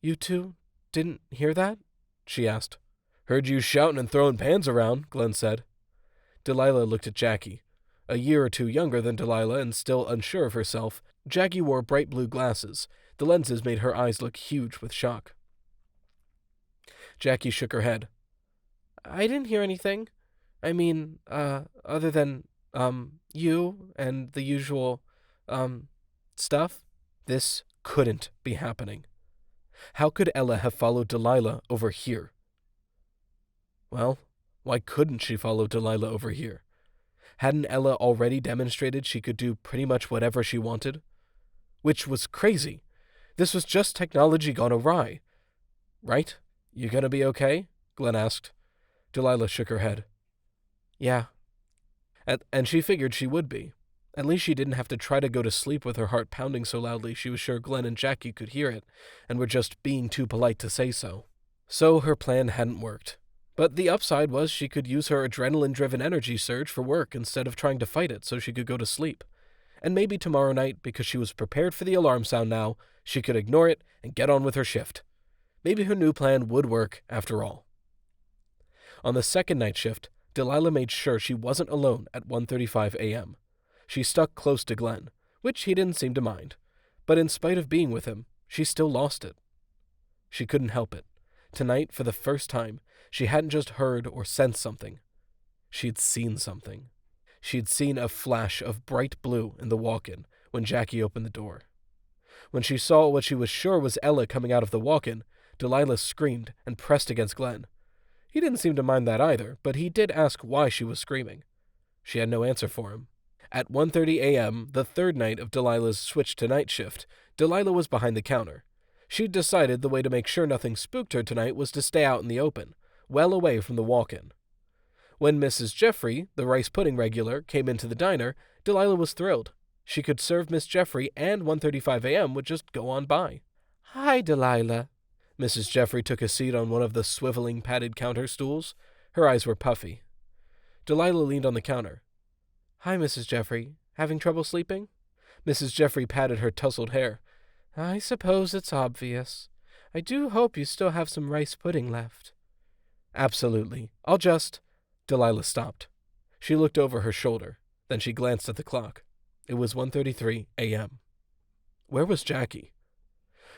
"You two didn't hear that?" she asked. "Heard you shouting and throwing pans around," Glenn said. Delilah looked at Jackie. A year or two younger than Delilah and still unsure of herself, Jackie wore bright blue glasses. The lenses made her eyes look huge with shock. Jackie shook her head. "I didn't hear anything. I mean, other than, you and the usual, stuff. This couldn't be happening. How could Ella have followed Delilah over here?" Well, why couldn't she follow Delilah over here? Hadn't Ella already demonstrated she could do pretty much whatever she wanted? Which was crazy. This was just technology gone awry. "Right? You gonna be okay?" Glenn asked. Delilah shook her head. "Yeah." And she figured she would be. At least she didn't have to try to go to sleep with her heart pounding so loudly she was sure Glenn and Jackie could hear it, and were just being too polite to say so. So her plan hadn't worked. But the upside was she could use her adrenaline-driven energy surge for work instead of trying to fight it so she could go to sleep. And maybe tomorrow night, because she was prepared for the alarm sound now, she could ignore it and get on with her shift. Maybe her new plan would work after all. On the second night shift, Delilah made sure she wasn't alone at 1:35 a.m. She stuck close to Glenn, which he didn't seem to mind. But in spite of being with him, she still lost it. She couldn't help it. Tonight, for the first time, she hadn't just heard or sensed something. She'd seen something. She'd seen a flash of bright blue in the walk-in when Jackie opened the door. When she saw what she was sure was Ella coming out of the walk-in, Delilah screamed and pressed against Glenn. He didn't seem to mind that either, but he did ask why she was screaming. She had no answer for him. At 1:30 a.m., the third night of Delilah's switch to night shift, Delilah was behind the counter. She'd decided the way to make sure nothing spooked her tonight was to stay out in the open, well away from the walk-in. When Mrs. Jeffrey, the rice pudding regular, came into the diner, Delilah was thrilled. She could serve Miss Jeffrey, and 1:35 a.m. would just go on by. "Hi, Delilah." Mrs. Jeffrey took a seat on one of the swiveling padded counter stools. Her eyes were puffy. Delilah leaned on the counter. "Hi, Mrs. Jeffrey. Having trouble sleeping?" Mrs. Jeffrey patted her tousled hair. "I suppose it's obvious. I do hope you still have some rice pudding left." "Absolutely. I'll just—" Delilah stopped. She looked over her shoulder. Then she glanced at the clock. It was 1:33 a.m. Where was Jackie?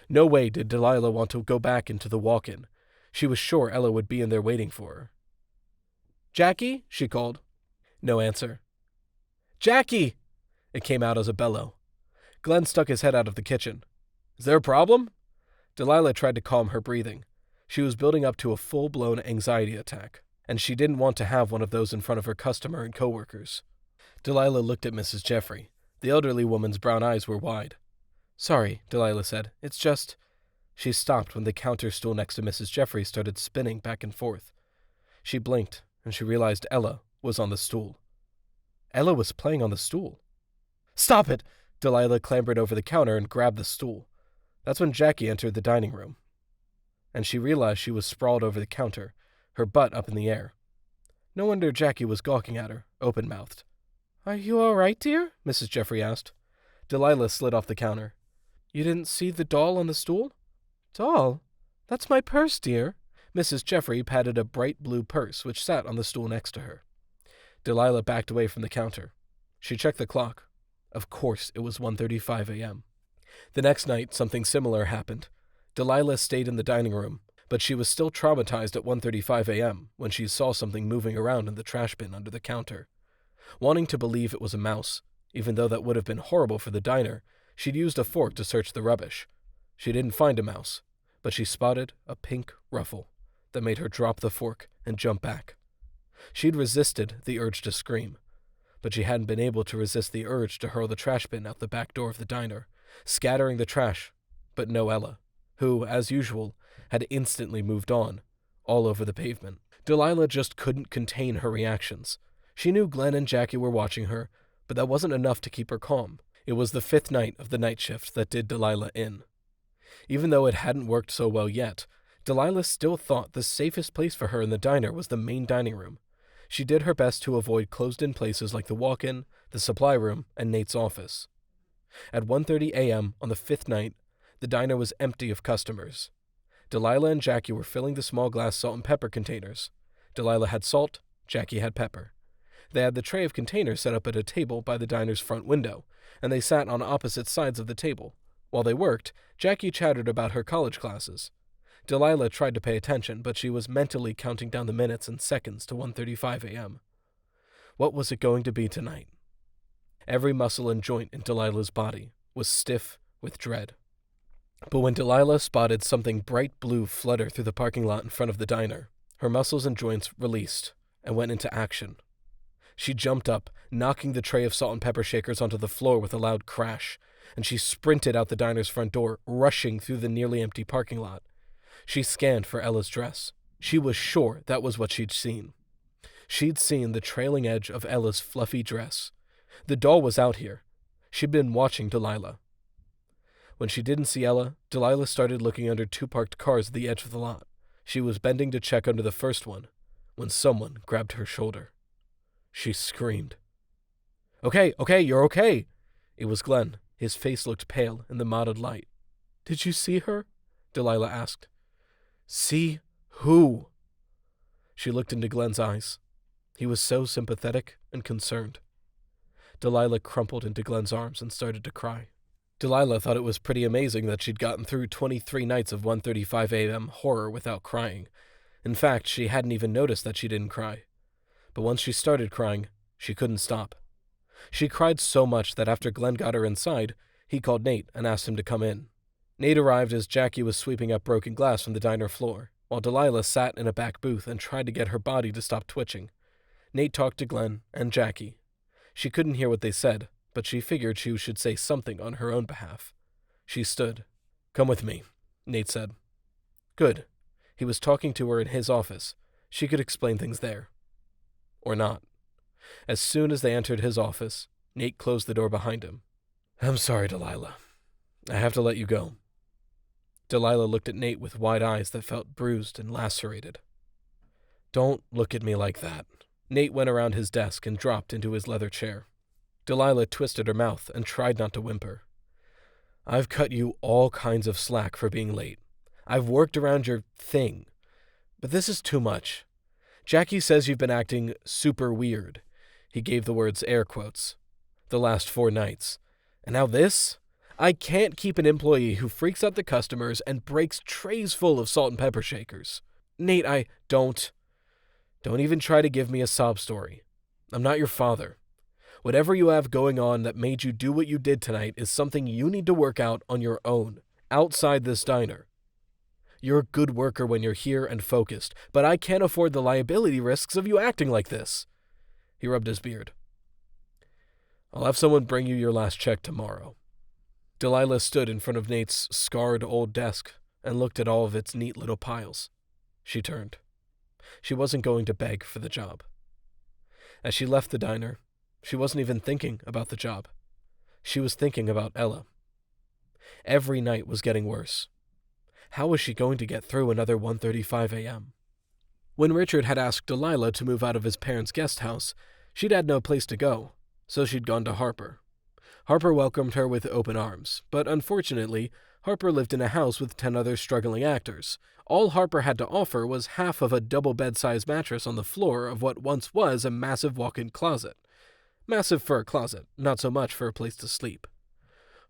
No way did Delilah want to go back into the walk-in. She was sure Ella would be in there waiting for her. "Jackie?" she called. No answer. "Jackie!" It came out as a bellow. Glenn stuck his head out of the kitchen. "Is there a problem?" Delilah tried to calm her breathing. She was building up to a full-blown anxiety attack, and she didn't want to have one of those in front of her customer and coworkers. Delilah looked at Mrs. Jeffrey. The elderly woman's brown eyes were wide. "Sorry," Delilah said. "It's just—" She stopped when the counter stool next to Mrs. Jeffrey started spinning back and forth. She blinked, and she realized Ella was on the stool. Ella was playing on the stool. "Stop it!" Delilah clambered over the counter and grabbed the stool. That's when Jackie entered the dining room. And she realized she was sprawled over the counter, her butt up in the air. No wonder Jackie was gawking at her, open-mouthed. "Are you all right, dear?" Mrs. Jeffrey asked. Delilah slid off the counter. "You didn't see the doll on the stool?" "Doll? That's my purse, dear." Mrs. Jeffrey patted a bright blue purse which sat on the stool next to her. Delilah backed away from the counter. She checked the clock. Of course it was 1:35 a.m. The next night, something similar happened. Delilah stayed in the dining room, but she was still traumatized at 1:35 a.m. when she saw something moving around in the trash bin under the counter. Wanting to believe it was a mouse, even though that would have been horrible for the diner, she'd used a fork to search the rubbish. She didn't find a mouse, but she spotted a pink ruffle. that made her drop the fork and jump back. She'd resisted the urge to scream, but she hadn't been able to resist the urge to hurl the trash bin out the back door of the diner, scattering the trash, but no Ella, who, as usual, had instantly moved on, all over the pavement. Delilah just couldn't contain her reactions. She knew Glenn and Jackie were watching her, but that wasn't enough to keep her calm. It was the 5th night of the night shift that did Delilah in. Even though it hadn't worked so well yet, Delilah still thought the safest place for her in the diner was the main dining room. She did her best to avoid closed-in places like the walk-in, the supply room, and Nate's office. At 1:30 a.m. on the 5th night, the diner was empty of customers. Delilah and Jackie were filling the small glass salt and pepper containers. Delilah had salt, Jackie had pepper. They had the tray of containers set up at a table by the diner's front window, and they sat on opposite sides of the table. While they worked, Jackie chattered about her college classes. Delilah tried to pay attention, but she was mentally counting down the minutes and seconds to 1:35 a.m. What was it going to be tonight? Every muscle and joint in Delilah's body was stiff with dread. But when Delilah spotted something bright blue flutter through the parking lot in front of the diner, her muscles and joints released and went into action. She jumped up, knocking the tray of salt and pepper shakers onto the floor with a loud crash, and she sprinted out the diner's front door, rushing through the nearly empty parking lot. She scanned for Ella's dress. She was sure that was what she'd seen. She'd seen the trailing edge of Ella's fluffy dress. The doll was out here. She'd been watching Delilah. When she didn't see Ella, Delilah started looking under 2 parked cars at the edge of the lot. She was bending to check under the first one when someone grabbed her shoulder. She screamed. Okay, you're okay. It was Glenn. His face looked pale in the mottled light. Did you see her? Delilah asked. See who? She looked into Glenn's eyes. He was so sympathetic and concerned. Delilah crumpled into Glenn's arms and started to cry. Delilah thought it was pretty amazing that she'd gotten through 23 nights of 1:35 a.m. horror without crying. In fact, she hadn't even noticed that she didn't cry. But once she started crying, she couldn't stop. She cried so much that after Glenn got her inside, he called Nate and asked him to come in. Nate arrived as Jackie was sweeping up broken glass from the diner floor, while Delilah sat in a back booth and tried to get her body to stop twitching. Nate talked to Glenn and Jackie. She couldn't hear what they said, but she figured she should say something on her own behalf. She stood. Come with me, Nate said. Good. He was talking to her in his office. She could explain things there. Or not. As soon as they entered his office, Nate closed the door behind him. I'm sorry, Delilah. I have to let you go. Delilah looked at Nate with wide eyes that felt bruised and lacerated. Don't look at me like that. Nate went around his desk and dropped into his leather chair. Delilah twisted her mouth and tried not to whimper. I've cut you all kinds of slack for being late. I've worked around your thing. But this is too much. Jackie says you've been acting super weird. He gave the words air quotes. The last 4 nights. And now this? I can't keep an employee who freaks out the customers and breaks trays full of salt and pepper shakers. Nate, Don't even try to give me a sob story. I'm not your father. Whatever you have going on that made you do what you did tonight is something you need to work out on your own, outside this diner. You're a good worker when you're here and focused, but I can't afford the liability risks of you acting like this. He rubbed his beard. I'll have someone bring you your last check tomorrow. Delilah stood in front of Nate's scarred old desk and looked at all of its neat little piles. She turned. She wasn't going to beg for the job. As she left the diner, she wasn't even thinking about the job. She was thinking about Ella. Every night was getting worse. How was she going to get through another 1:35 a.m.? When Richard had asked Delilah to move out of his parents' guest house, she'd had no place to go, so she'd gone to Harper. Harper welcomed her with open arms, but unfortunately, Harper lived in a house with 10 other struggling actors. All Harper had to offer was half of a double bed-sized mattress on the floor of what once was a massive walk-in closet. Massive for a closet, not so much for a place to sleep.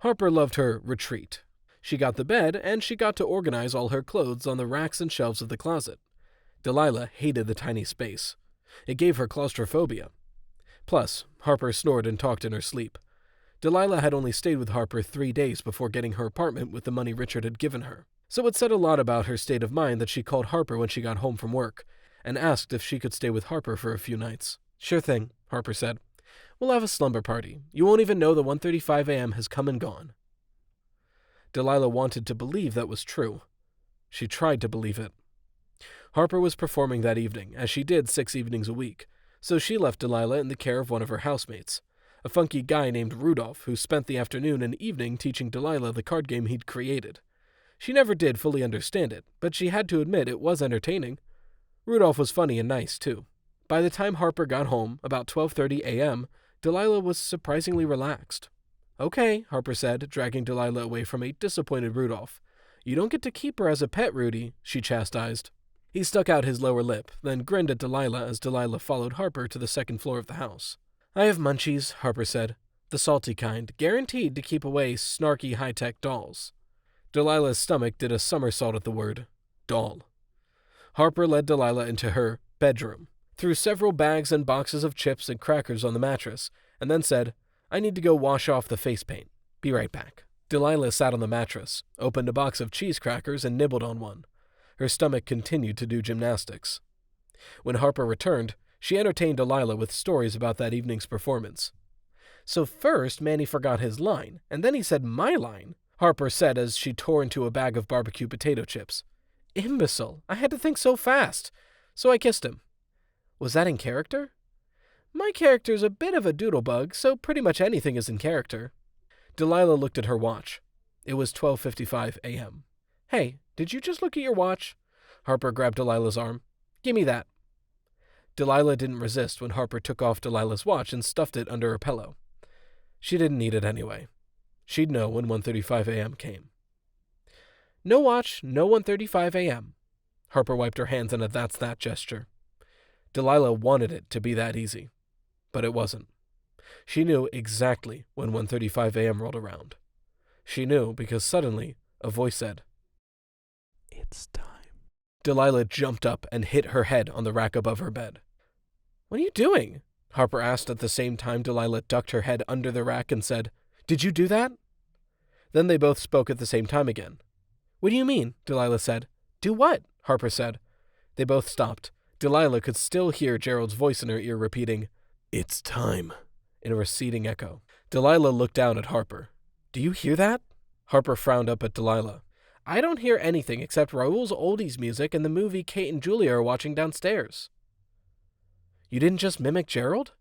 Harper loved her retreat. She got the bed, and she got to organize all her clothes on the racks and shelves of the closet. Delilah hated the tiny space. It gave her claustrophobia. Plus, Harper snored and talked in her sleep. Delilah had only stayed with Harper 3 days before getting her apartment with the money Richard had given her. So it said a lot about her state of mind that she called Harper when she got home from work and asked if she could stay with Harper for a few nights. "Sure thing," Harper said. "We'll have a slumber party. You won't even know the 1:35 a.m. has come and gone." Delilah wanted to believe that was true. She tried to believe it. Harper was performing that evening, as she did 6 evenings a week, so she left Delilah in the care of one of her housemates, a funky guy named Rudolph who spent the afternoon and evening teaching Delilah the card game he'd created. She never did fully understand it, but she had to admit it was entertaining. Rudolph was funny and nice, too. By the time Harper got home, about 12:30 a.m., Delilah was surprisingly relaxed. "Okay," Harper said, dragging Delilah away from a disappointed Rudolph. "You don't get to keep her as a pet, Rudy," she chastised. He stuck out his lower lip, then grinned at Delilah as Delilah followed Harper to the second floor of the house. "I have munchies," Harper said. "The salty kind, guaranteed to keep away snarky high-tech dolls." Delilah's stomach did a somersault at the word, doll. Harper led Delilah into her bedroom, threw several bags and boxes of chips and crackers on the mattress, and then said, "I need to go wash off the face paint. Be right back." Delilah sat on the mattress, opened a box of cheese crackers, and nibbled on one. Her stomach continued to do gymnastics. When Harper returned, she entertained Delilah with stories about that evening's performance. "So first, Manny forgot his line, and then he said my line," Harper said as she tore into a bag of barbecue potato chips. "Imbecile, I had to think so fast. So I kissed him." "Was that in character?" "My character's a bit of a doodlebug, so pretty much anything is in character." Delilah looked at her watch. It was 12:55 a.m. "Hey, did you just look at your watch?" Harper grabbed Delilah's arm. "Give me that." Delilah didn't resist when Harper took off Delilah's watch and stuffed it under her pillow. She didn't need it anyway. She'd know when 1:35 a.m. came. "No watch, no 1:35 a.m. Harper wiped her hands in a "that's that" gesture. Delilah wanted it to be that easy, but it wasn't. She knew exactly when 1:35 a.m. rolled around. She knew because suddenly a voice said, "It's time." Delilah jumped up and hit her head on the rack above her bed. "What are you doing?" Harper asked at the same time Delilah ducked her head under the rack and said, "Did you do that?" Then they both spoke at the same time again. "What do you mean?" Delilah said. "Do what?" Harper said. They both stopped. Delilah could still hear Gerald's voice in her ear repeating, "It's time," in a receding echo. Delilah looked down at Harper. "Do you hear that?" Harper frowned up at Delilah. "I don't hear anything except Raoul's oldies music and the movie Kate and Julia are watching downstairs." "You didn't just mimic Gerald?"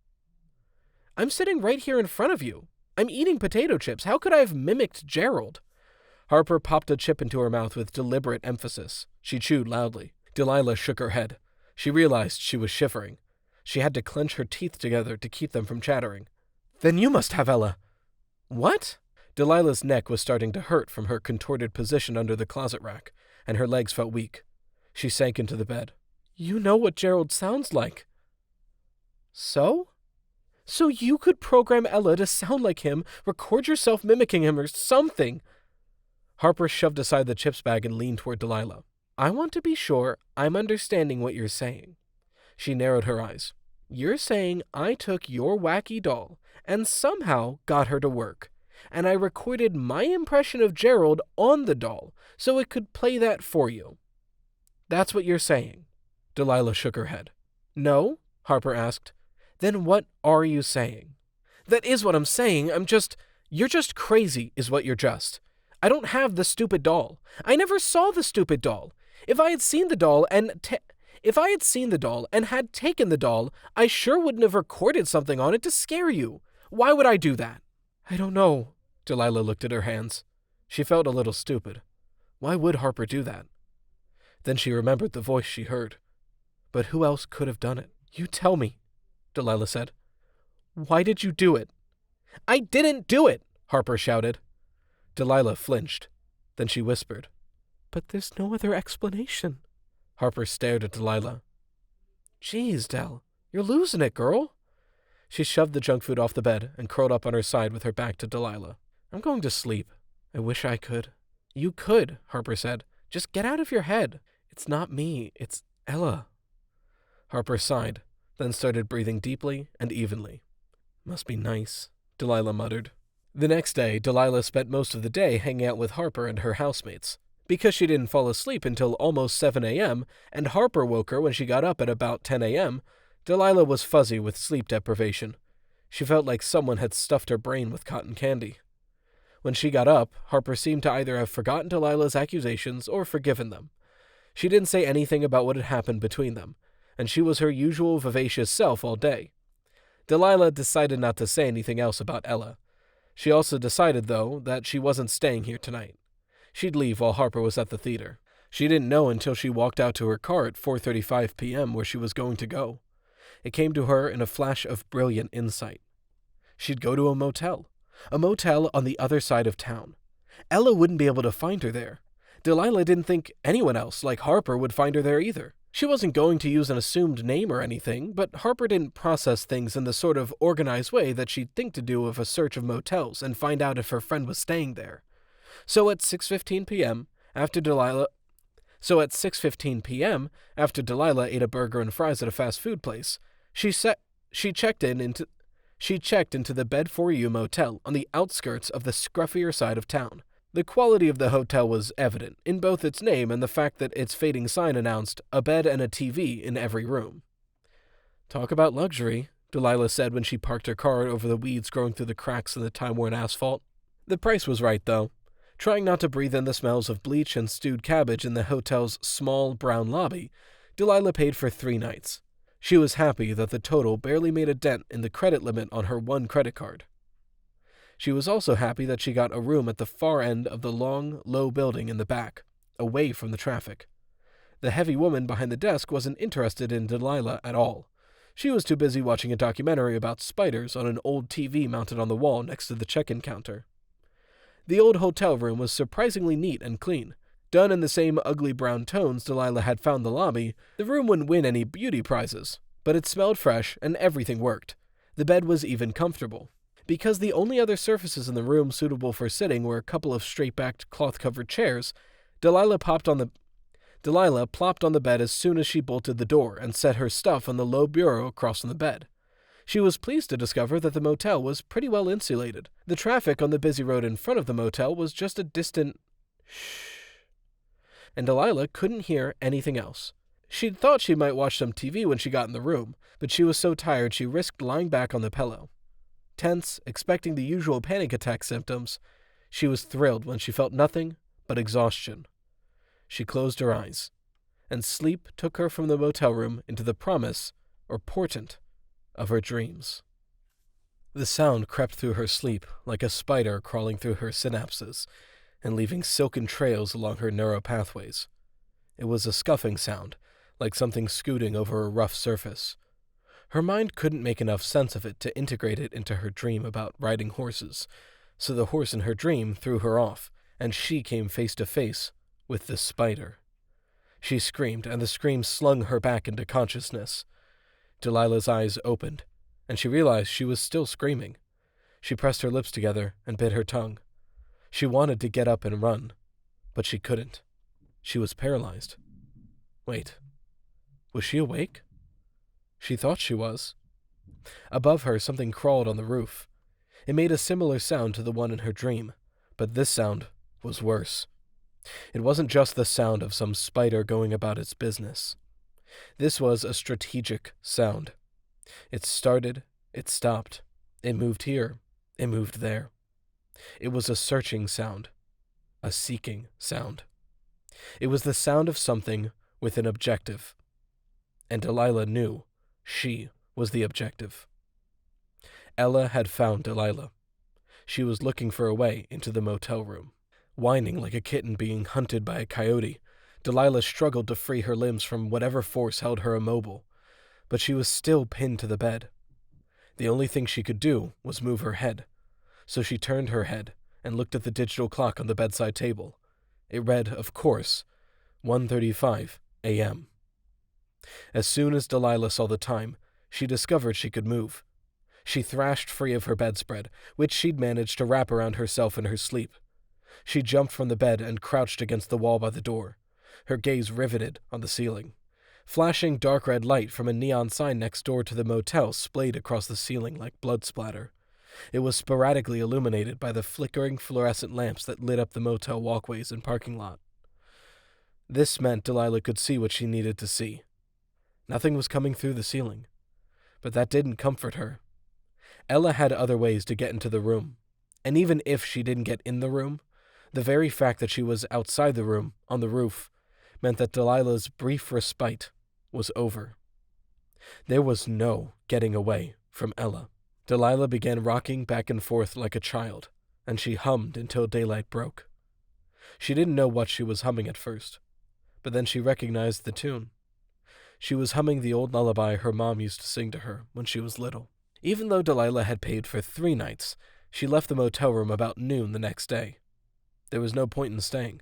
"I'm sitting right here in front of you. I'm eating potato chips. How could I have mimicked Gerald?" Harper popped a chip into her mouth with deliberate emphasis. She chewed loudly. Delilah shook her head. She realized she was shivering. She had to clench her teeth together to keep them from chattering. "Then you must have Ella." "What?" Delilah's neck was starting to hurt from her contorted position under the closet rack, and her legs felt weak. She sank into the bed. "You know what Gerald sounds like." "So?" "So you could program Ella to sound like him, record yourself mimicking him or something." Harper shoved aside the chips bag and leaned toward Delilah. "I want to be sure I'm understanding what you're saying." She narrowed her eyes. "You're saying I took your wacky doll and somehow got her to work, and I recorded my impression of Gerald on the doll so it could play that for you. That's what you're saying." Delilah shook her head. "No?" Harper asked. "Then what are you saying?" "That is what I'm saying. You're just crazy, is what you're just. I don't have the stupid doll. I never saw the stupid doll. If I had seen the doll and had taken the doll, I sure wouldn't have recorded something on it to scare you. Why would I do that?" "I don't know." Delilah looked at her hands. She felt a little stupid. Why would Harper do that? Then she remembered the voice she heard. But who else could have done it? "You tell me," Delilah said. "Why did you do it?" "I didn't do it," Harper shouted. Delilah flinched. Then she whispered, "But there's no other explanation." Harper stared at Delilah. "Geez, Del, you're losing it, girl." She shoved the junk food off the bed and curled up on her side with her back to Delilah. "I'm going to sleep. I wish I could." "You could," Harper said. "Just get out of your head. It's not me. It's Ella." Harper sighed, then started breathing deeply and evenly. "Must be nice," Delilah muttered. The next day, Delilah spent most of the day hanging out with Harper and her housemates. Because she didn't fall asleep until almost 7 a.m., and Harper woke her when she got up at about 10 a.m., Delilah was fuzzy with sleep deprivation. She felt like someone had stuffed her brain with cotton candy. When she got up, Harper seemed to either have forgotten Delilah's accusations or forgiven them. She didn't say anything about what had happened between them, and she was her usual vivacious self all day. Delilah decided not to say anything else about Ella. She also decided, though, that she wasn't staying here tonight. She'd leave while Harper was at the theater. She didn't know until she walked out to her car at 4:35 p.m. where she was going to go. It came to her in a flash of brilliant insight. She'd go to a motel on the other side of town. Ella wouldn't be able to find her there. Delilah didn't think anyone else, like Harper, would find her there either. She wasn't going to use an assumed name or anything, but Harper didn't process things in the sort of organized way that she'd think to do of a search of motels and find out if her friend was staying there. So at 6:15 p.m., after Delilah ate a burger and fries at a fast food place, she checked into the Bed For You motel on the outskirts of the scruffier side of town. The quality of the hotel was evident in both its name and the fact that its fading sign announced a bed and a TV in every room. "Talk about luxury," Delilah said when she parked her car over the weeds growing through the cracks in the time-worn asphalt. The price was right, though. Trying not to breathe in the smells of bleach and stewed cabbage in the hotel's small, brown lobby, Delilah paid for 3 nights. She was happy that the total barely made a dent in the credit limit on her one credit card. She was also happy that she got a room at the far end of the long, low building in the back, away from the traffic. The heavy woman behind the desk wasn't interested in Delilah at all. She was too busy watching a documentary about spiders on an old TV mounted on the wall next to the check-in counter. The old hotel room was surprisingly neat and clean. Done in the same ugly brown tones Delilah had found the lobby, the room wouldn't win any beauty prizes, but it smelled fresh and everything worked. The bed was even comfortable. Because the only other surfaces in the room suitable for sitting were a couple of straight-backed cloth-covered chairs, Delilah plopped on the bed as soon as she bolted the door and set her stuff on the low bureau across from the bed. She was pleased to discover that the motel was pretty well insulated. The traffic on the busy road in front of the motel was just a distant shh, and Delilah couldn't hear anything else. She'd thought she might watch some TV when she got in the room, but she was so tired she risked lying back on the pillow. Tense, expecting the usual panic attack symptoms, she was thrilled when she felt nothing but exhaustion. She closed her eyes, and sleep took her from the motel room into the promise, or portent, of her dreams. The sound crept through her sleep like a spider crawling through her synapses and leaving silken trails along her neural pathways. It was a scuffing sound, like something scooting over a rough surface. Her mind couldn't make enough sense of it to integrate it into her dream about riding horses, so the horse in her dream threw her off, and she came face to face with the spider. She screamed, and the scream slung her back into consciousness. Delilah's eyes opened, and she realized she was still screaming. She pressed her lips together and bit her tongue. She wanted to get up and run, but she couldn't. She was paralyzed. Wait, was she awake? She thought she was. Above her, something crawled on the roof. It made a similar sound to the one in her dream, but this sound was worse. It wasn't just the sound of some spider going about its business. This was a strategic sound. It started, it stopped, it moved here, it moved there. It was a searching sound, a seeking sound. It was the sound of something with an objective. And Delilah knew she was the objective. Ella had found Delilah. She was looking for a way into the motel room. Whining like a kitten being hunted by a coyote, Delilah struggled to free her limbs from whatever force held her immobile, but she was still pinned to the bed. The only thing she could do was move her head, so she turned her head and looked at the digital clock on the bedside table. It read, of course, 1:35 a.m. As soon as Delilah saw the time, she discovered she could move. She thrashed free of her bedspread, which she'd managed to wrap around herself in her sleep. She jumped from the bed and crouched against the wall by the door, her gaze riveted on the ceiling. Flashing dark red light from a neon sign next door to the motel splayed across the ceiling like blood splatter. It was sporadically illuminated by the flickering fluorescent lamps that lit up the motel walkways and parking lot. This meant Delilah could see what she needed to see. Nothing was coming through the ceiling, but that didn't comfort her. Ella had other ways to get into the room, and even if she didn't get in the room, the very fact that she was outside the room, on the roof, meant that Delilah's brief respite was over. There was no getting away from Ella. Delilah began rocking back and forth like a child, and she hummed until daylight broke. She didn't know what she was humming at first, but then she recognized the tune. She was humming the old lullaby her mom used to sing to her when she was little. Even though Delilah had paid for 3 nights, she left the motel room about noon the next day. There was no point in staying.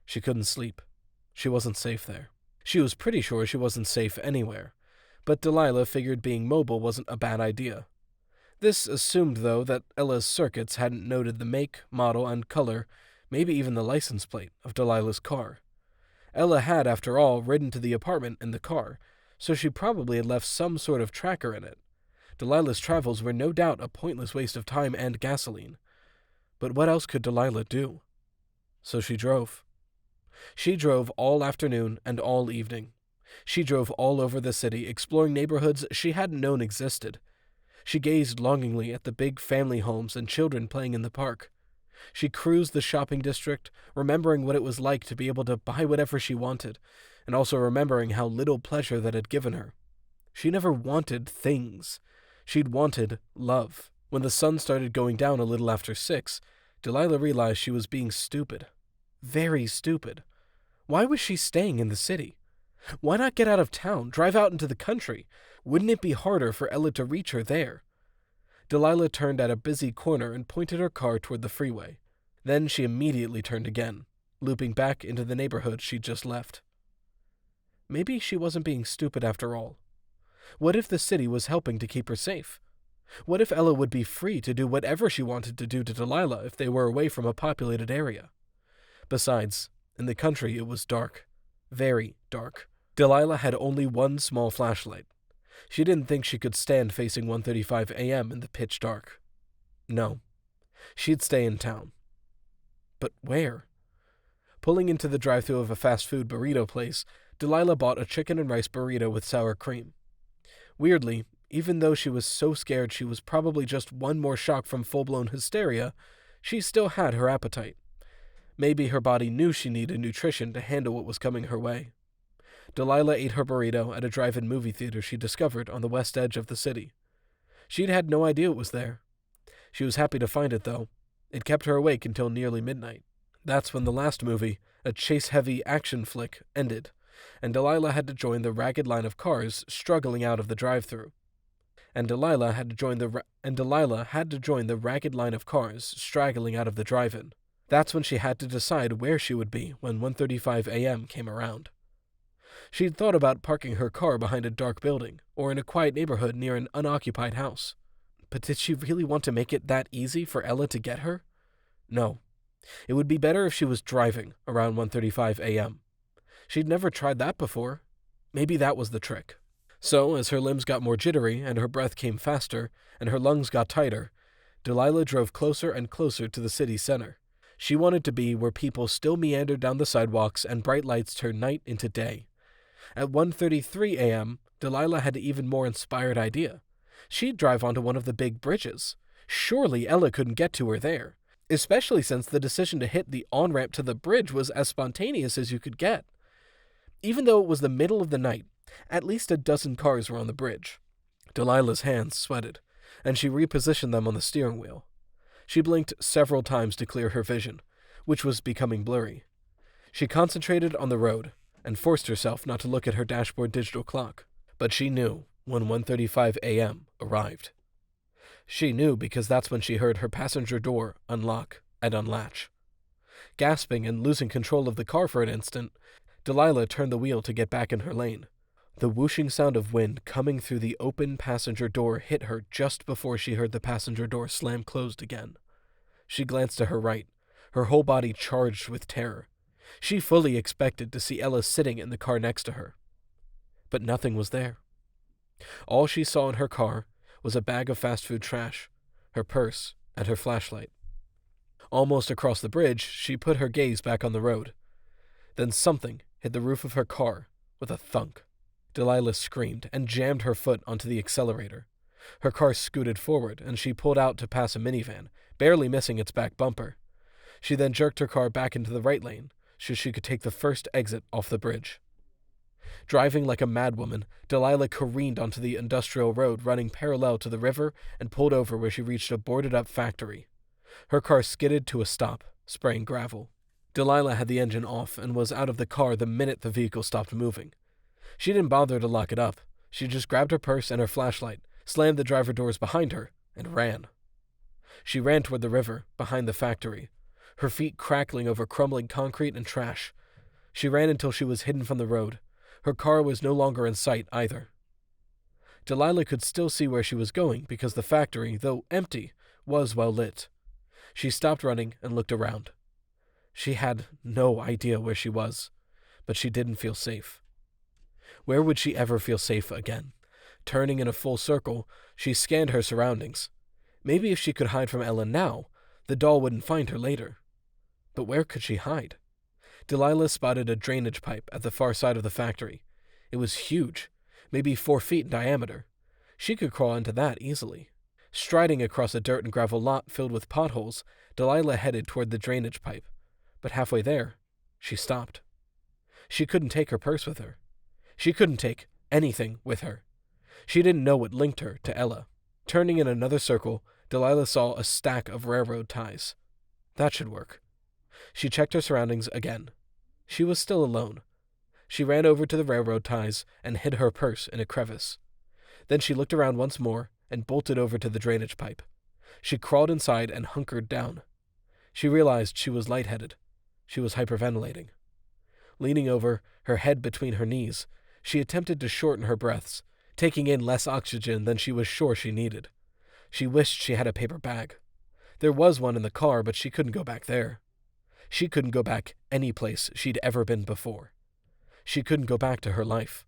She couldn't sleep. She wasn't safe there. She was pretty sure she wasn't safe anywhere, but Delilah figured being mobile wasn't a bad idea. This assumed, though, that Ella's circuits hadn't noted the make, model, and color, maybe even the license plate, of Delilah's car. Ella had, after all, ridden to the apartment in the car, so she probably had left some sort of tracker in it. Delilah's travels were no doubt a pointless waste of time and gasoline. But what else could Delilah do? So she drove. She drove all afternoon and all evening. She drove all over the city, exploring neighborhoods she hadn't known existed. She gazed longingly at the big family homes and children playing in the park. She cruised the shopping district, remembering what it was like to be able to buy whatever she wanted, and also remembering how little pleasure that had given her. She never wanted things. She'd wanted love. When the sun started going down a little after 6, Delilah realized she was being stupid. Very stupid. Why was she staying in the city? Why not get out of town, drive out into the country? Wouldn't it be harder for Ella to reach her there? Delilah turned at a busy corner and pointed her car toward the freeway. Then she immediately turned again, looping back into the neighborhood she'd just left. Maybe she wasn't being stupid after all. What if the city was helping to keep her safe? What if Ella would be free to do whatever she wanted to do to Delilah if they were away from a populated area? Besides, in the country it was dark. Very dark. Delilah had only one small flashlight. She didn't think she could stand facing 1:35 a.m. in the pitch dark. No. She'd stay in town. But where? Pulling into the drive-thru of a fast food burrito place, Delilah bought a chicken and rice burrito with sour cream. Weirdly, even though she was so scared she was probably just one more shock from full-blown hysteria, she still had her appetite. Maybe her body knew she needed nutrition to handle what was coming her way. Delilah ate her burrito at a drive-in movie theater she discovered on the west edge of the city. She'd had no idea it was there. She was happy to find it, though. It kept her awake until nearly midnight. That's when the last movie, a chase-heavy action flick, ended, and Delilah had to join the ragged line of cars struggling out of the drive-thru. Delilah had to join the ragged line of cars straggling out of the drive-in. That's when she had to decide where she would be when 1:35 a.m. came around. She'd thought about parking her car behind a dark building, or in a quiet neighborhood near an unoccupied house. But did she really want to make it that easy for Ella to get her? No. It would be better if she was driving around 1:35 a.m. She'd never tried that before. Maybe that was the trick. So, as her limbs got more jittery, and her breath came faster, and her lungs got tighter, Delilah drove closer and closer to the city center. She wanted to be where people still meandered down the sidewalks and bright lights turned night into day. At 1:33 a.m., Delilah had an even more inspired idea. She'd drive onto one of the big bridges. Surely Ella couldn't get to her there, especially since the decision to hit the on-ramp to the bridge was as spontaneous as you could get. Even though it was the middle of the night, at least a dozen cars were on the bridge. Delilah's hands sweated, and she repositioned them on the steering wheel. She blinked several times to clear her vision, which was becoming blurry. She concentrated on the road, and forced herself not to look at her dashboard digital clock. But she knew when 1:35 a.m. arrived. She knew because that's when she heard her passenger door unlock and unlatch. Gasping and losing control of the car for an instant, Delilah turned the wheel to get back in her lane. The whooshing sound of wind coming through the open passenger door hit her just before she heard the passenger door slam closed again. She glanced to her right, her whole body charged with terror. She fully expected to see Ella sitting in the car next to her. But nothing was there. All she saw in her car was a bag of fast food trash, her purse, and her flashlight. Almost across the bridge, she put her gaze back on the road. Then something hit the roof of her car with a thunk. Delilah screamed and jammed her foot onto the accelerator. Her car scooted forward, and she pulled out to pass a minivan, barely missing its back bumper. She then jerked her car back into the right lane so she could take the first exit off the bridge. Driving like a madwoman, Delilah careened onto the industrial road running parallel to the river and pulled over where she reached a boarded-up factory. Her car skidded to a stop, spraying gravel. Delilah had the engine off and was out of the car the minute the vehicle stopped moving. She didn't bother to lock it up. She just grabbed her purse and her flashlight, slammed the driver doors behind her, and ran. She ran toward the river, behind the factory, her feet crackling over crumbling concrete and trash. She ran until she was hidden from the road. Her car was no longer in sight either. Delilah could still see where she was going because the factory, though empty, was well lit. She stopped running and looked around. She had no idea where she was, but she didn't feel safe. Where would she ever feel safe again? Turning in a full circle, she scanned her surroundings. Maybe if she could hide from Ella now, the doll wouldn't find her later. But where could she hide? Delilah spotted a drainage pipe at the far side of the factory. It was huge, maybe 4 feet in diameter. She could crawl into that easily. Striding across a dirt and gravel lot filled with potholes, Delilah headed toward the drainage pipe. But halfway there, she stopped. She couldn't take her purse with her. She couldn't take anything with her. She didn't know what linked her to Ella. Turning in another circle, Delilah saw a stack of railroad ties. That should work. She checked her surroundings again. She was still alone. She ran over to the railroad ties and hid her purse in a crevice. Then she looked around once more and bolted over to the drainage pipe. She crawled inside and hunkered down. She realized she was lightheaded. She was hyperventilating. Leaning over, her head between her knees, she attempted to shorten her breaths, taking in less oxygen than she was sure she needed. She wished she had a paper bag. There was one in the car, but she couldn't go back there. She couldn't go back any place she'd ever been before. She couldn't go back to her life.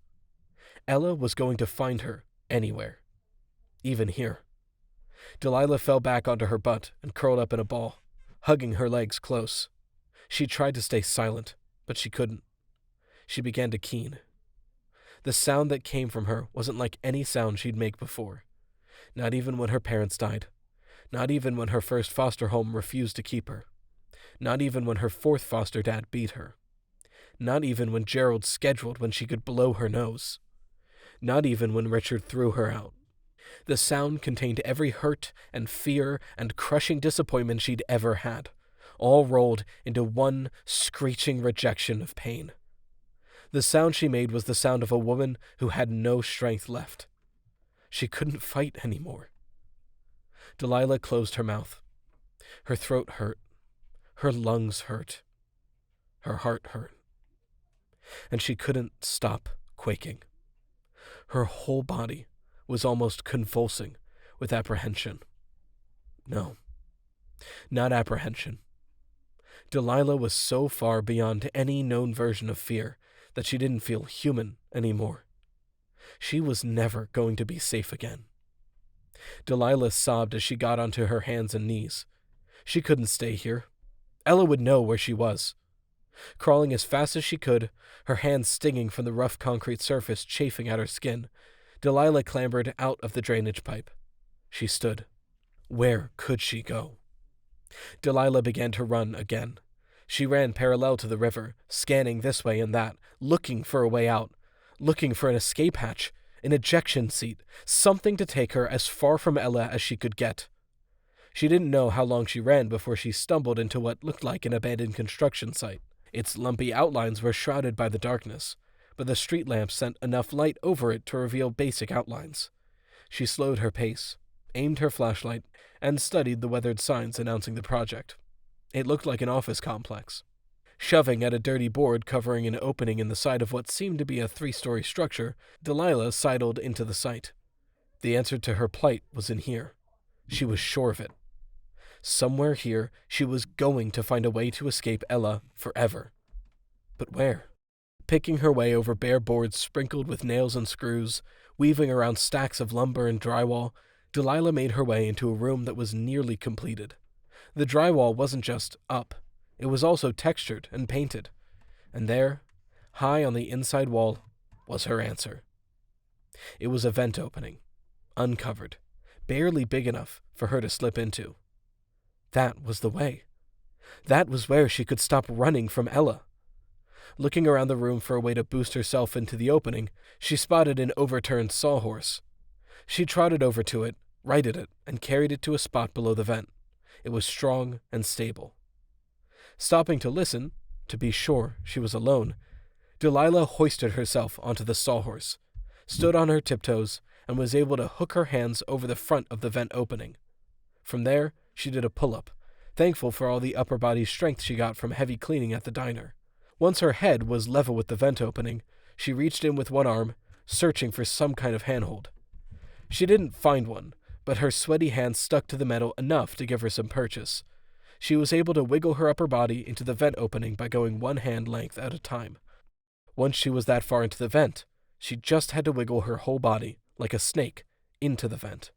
Ella was going to find her anywhere. Even here. Delilah fell back onto her butt and curled up in a ball, hugging her legs close. She tried to stay silent, but she couldn't. She began to keen. The sound that came from her wasn't like any sound she'd make before. Not even when her parents died. Not even when her first foster home refused to keep her. Not even when her 4th foster dad beat her. Not even when Gerald scheduled when she could blow her nose. Not even when Richard threw her out. The sound contained every hurt and fear and crushing disappointment she'd ever had, all rolled into one screeching rejection of pain. The sound she made was the sound of a woman who had no strength left. She couldn't fight anymore. Delilah closed her mouth. Her throat hurt. Her lungs hurt. Her heart hurt. And she couldn't stop quaking. Her whole body was almost convulsing with apprehension. No, not apprehension. Delilah was so far beyond any known version of fear that she didn't feel human anymore. She was never going to be safe again. Delilah sobbed as she got onto her hands and knees. She couldn't stay here. Ella would know where she was. Crawling as fast as she could, her hands stinging from the rough concrete surface chafing at her skin, Delilah clambered out of the drainage pipe. She stood. Where could she go? Delilah began to run again. She ran parallel to the river, scanning this way and that, looking for a way out, looking for an escape hatch, an ejection seat, something to take her as far from Ella as she could get. She didn't know how long she ran before she stumbled into what looked like an abandoned construction site. Its lumpy outlines were shrouded by the darkness, but the street lamp sent enough light over it to reveal basic outlines. She slowed her pace, aimed her flashlight, and studied the weathered signs announcing the project. It looked like an office complex. Shoving at a dirty board covering an opening in the side of what seemed to be a 3-story structure, Delilah sidled into the site. The answer to her plight was in here. She was sure of it. Somewhere here, she was going to find a way to escape Ella forever. But where? Picking her way over bare boards sprinkled with nails and screws, weaving around stacks of lumber and drywall, Delilah made her way into a room that was nearly completed. The drywall wasn't just up. It was also textured and painted. And there, high on the inside wall, was her answer. It was a vent opening, uncovered, barely big enough for her to slip into. That was the way. That was where she could stop running from Ella. Looking around the room for a way to boost herself into the opening, she spotted an overturned sawhorse. She trotted over to it, righted it, and carried it to a spot below the vent. It was strong and stable. Stopping to listen, to be sure she was alone, Delilah hoisted herself onto the sawhorse, stood on her tiptoes, and was able to hook her hands over the front of the vent opening. From there, she did a pull-up, thankful for all the upper body strength she got from heavy cleaning at the diner. Once her head was level with the vent opening, she reached in with one arm, searching for some kind of handhold. She didn't find one, but her sweaty hands stuck to the metal enough to give her some purchase. She was able to wiggle her upper body into the vent opening by going one hand length at a time. Once she was that far into the vent, she just had to wiggle her whole body, like a snake, into the vent.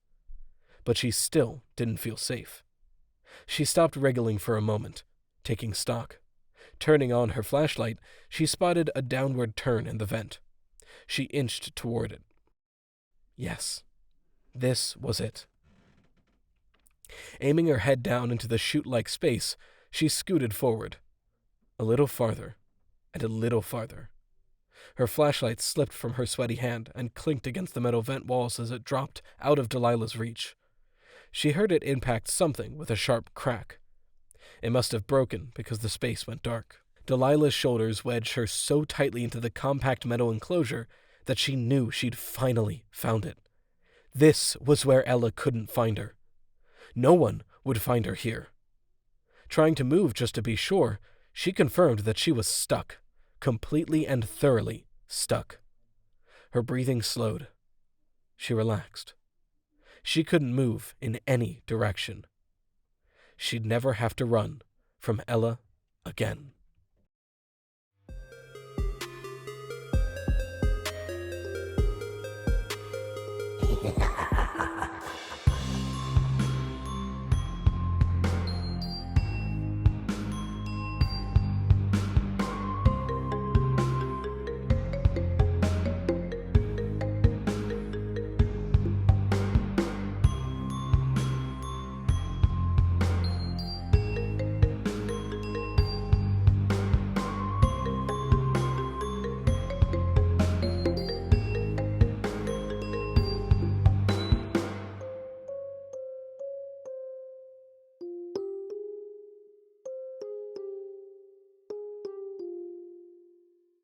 But she still didn't feel safe. She stopped wriggling for a moment, taking stock. Turning on her flashlight, she spotted a downward turn in the vent. She inched toward it. Yes, this was it. Aiming her head down into the chute-like space, she scooted forward. A little farther, and a little farther. Her flashlight slipped from her sweaty hand and clinked against the metal vent walls as it dropped out of Delilah's reach. She heard it impact something with a sharp crack. It must have broken because the space went dark. Delilah's shoulders wedged her so tightly into the compact metal enclosure that she knew she'd finally found it. This was where Ella couldn't find her. No one would find her here. Trying to move just to be sure, she confirmed that she was stuck, completely and thoroughly stuck. Her breathing slowed. She relaxed. She couldn't move in any direction. She'd never have to run from Ella again.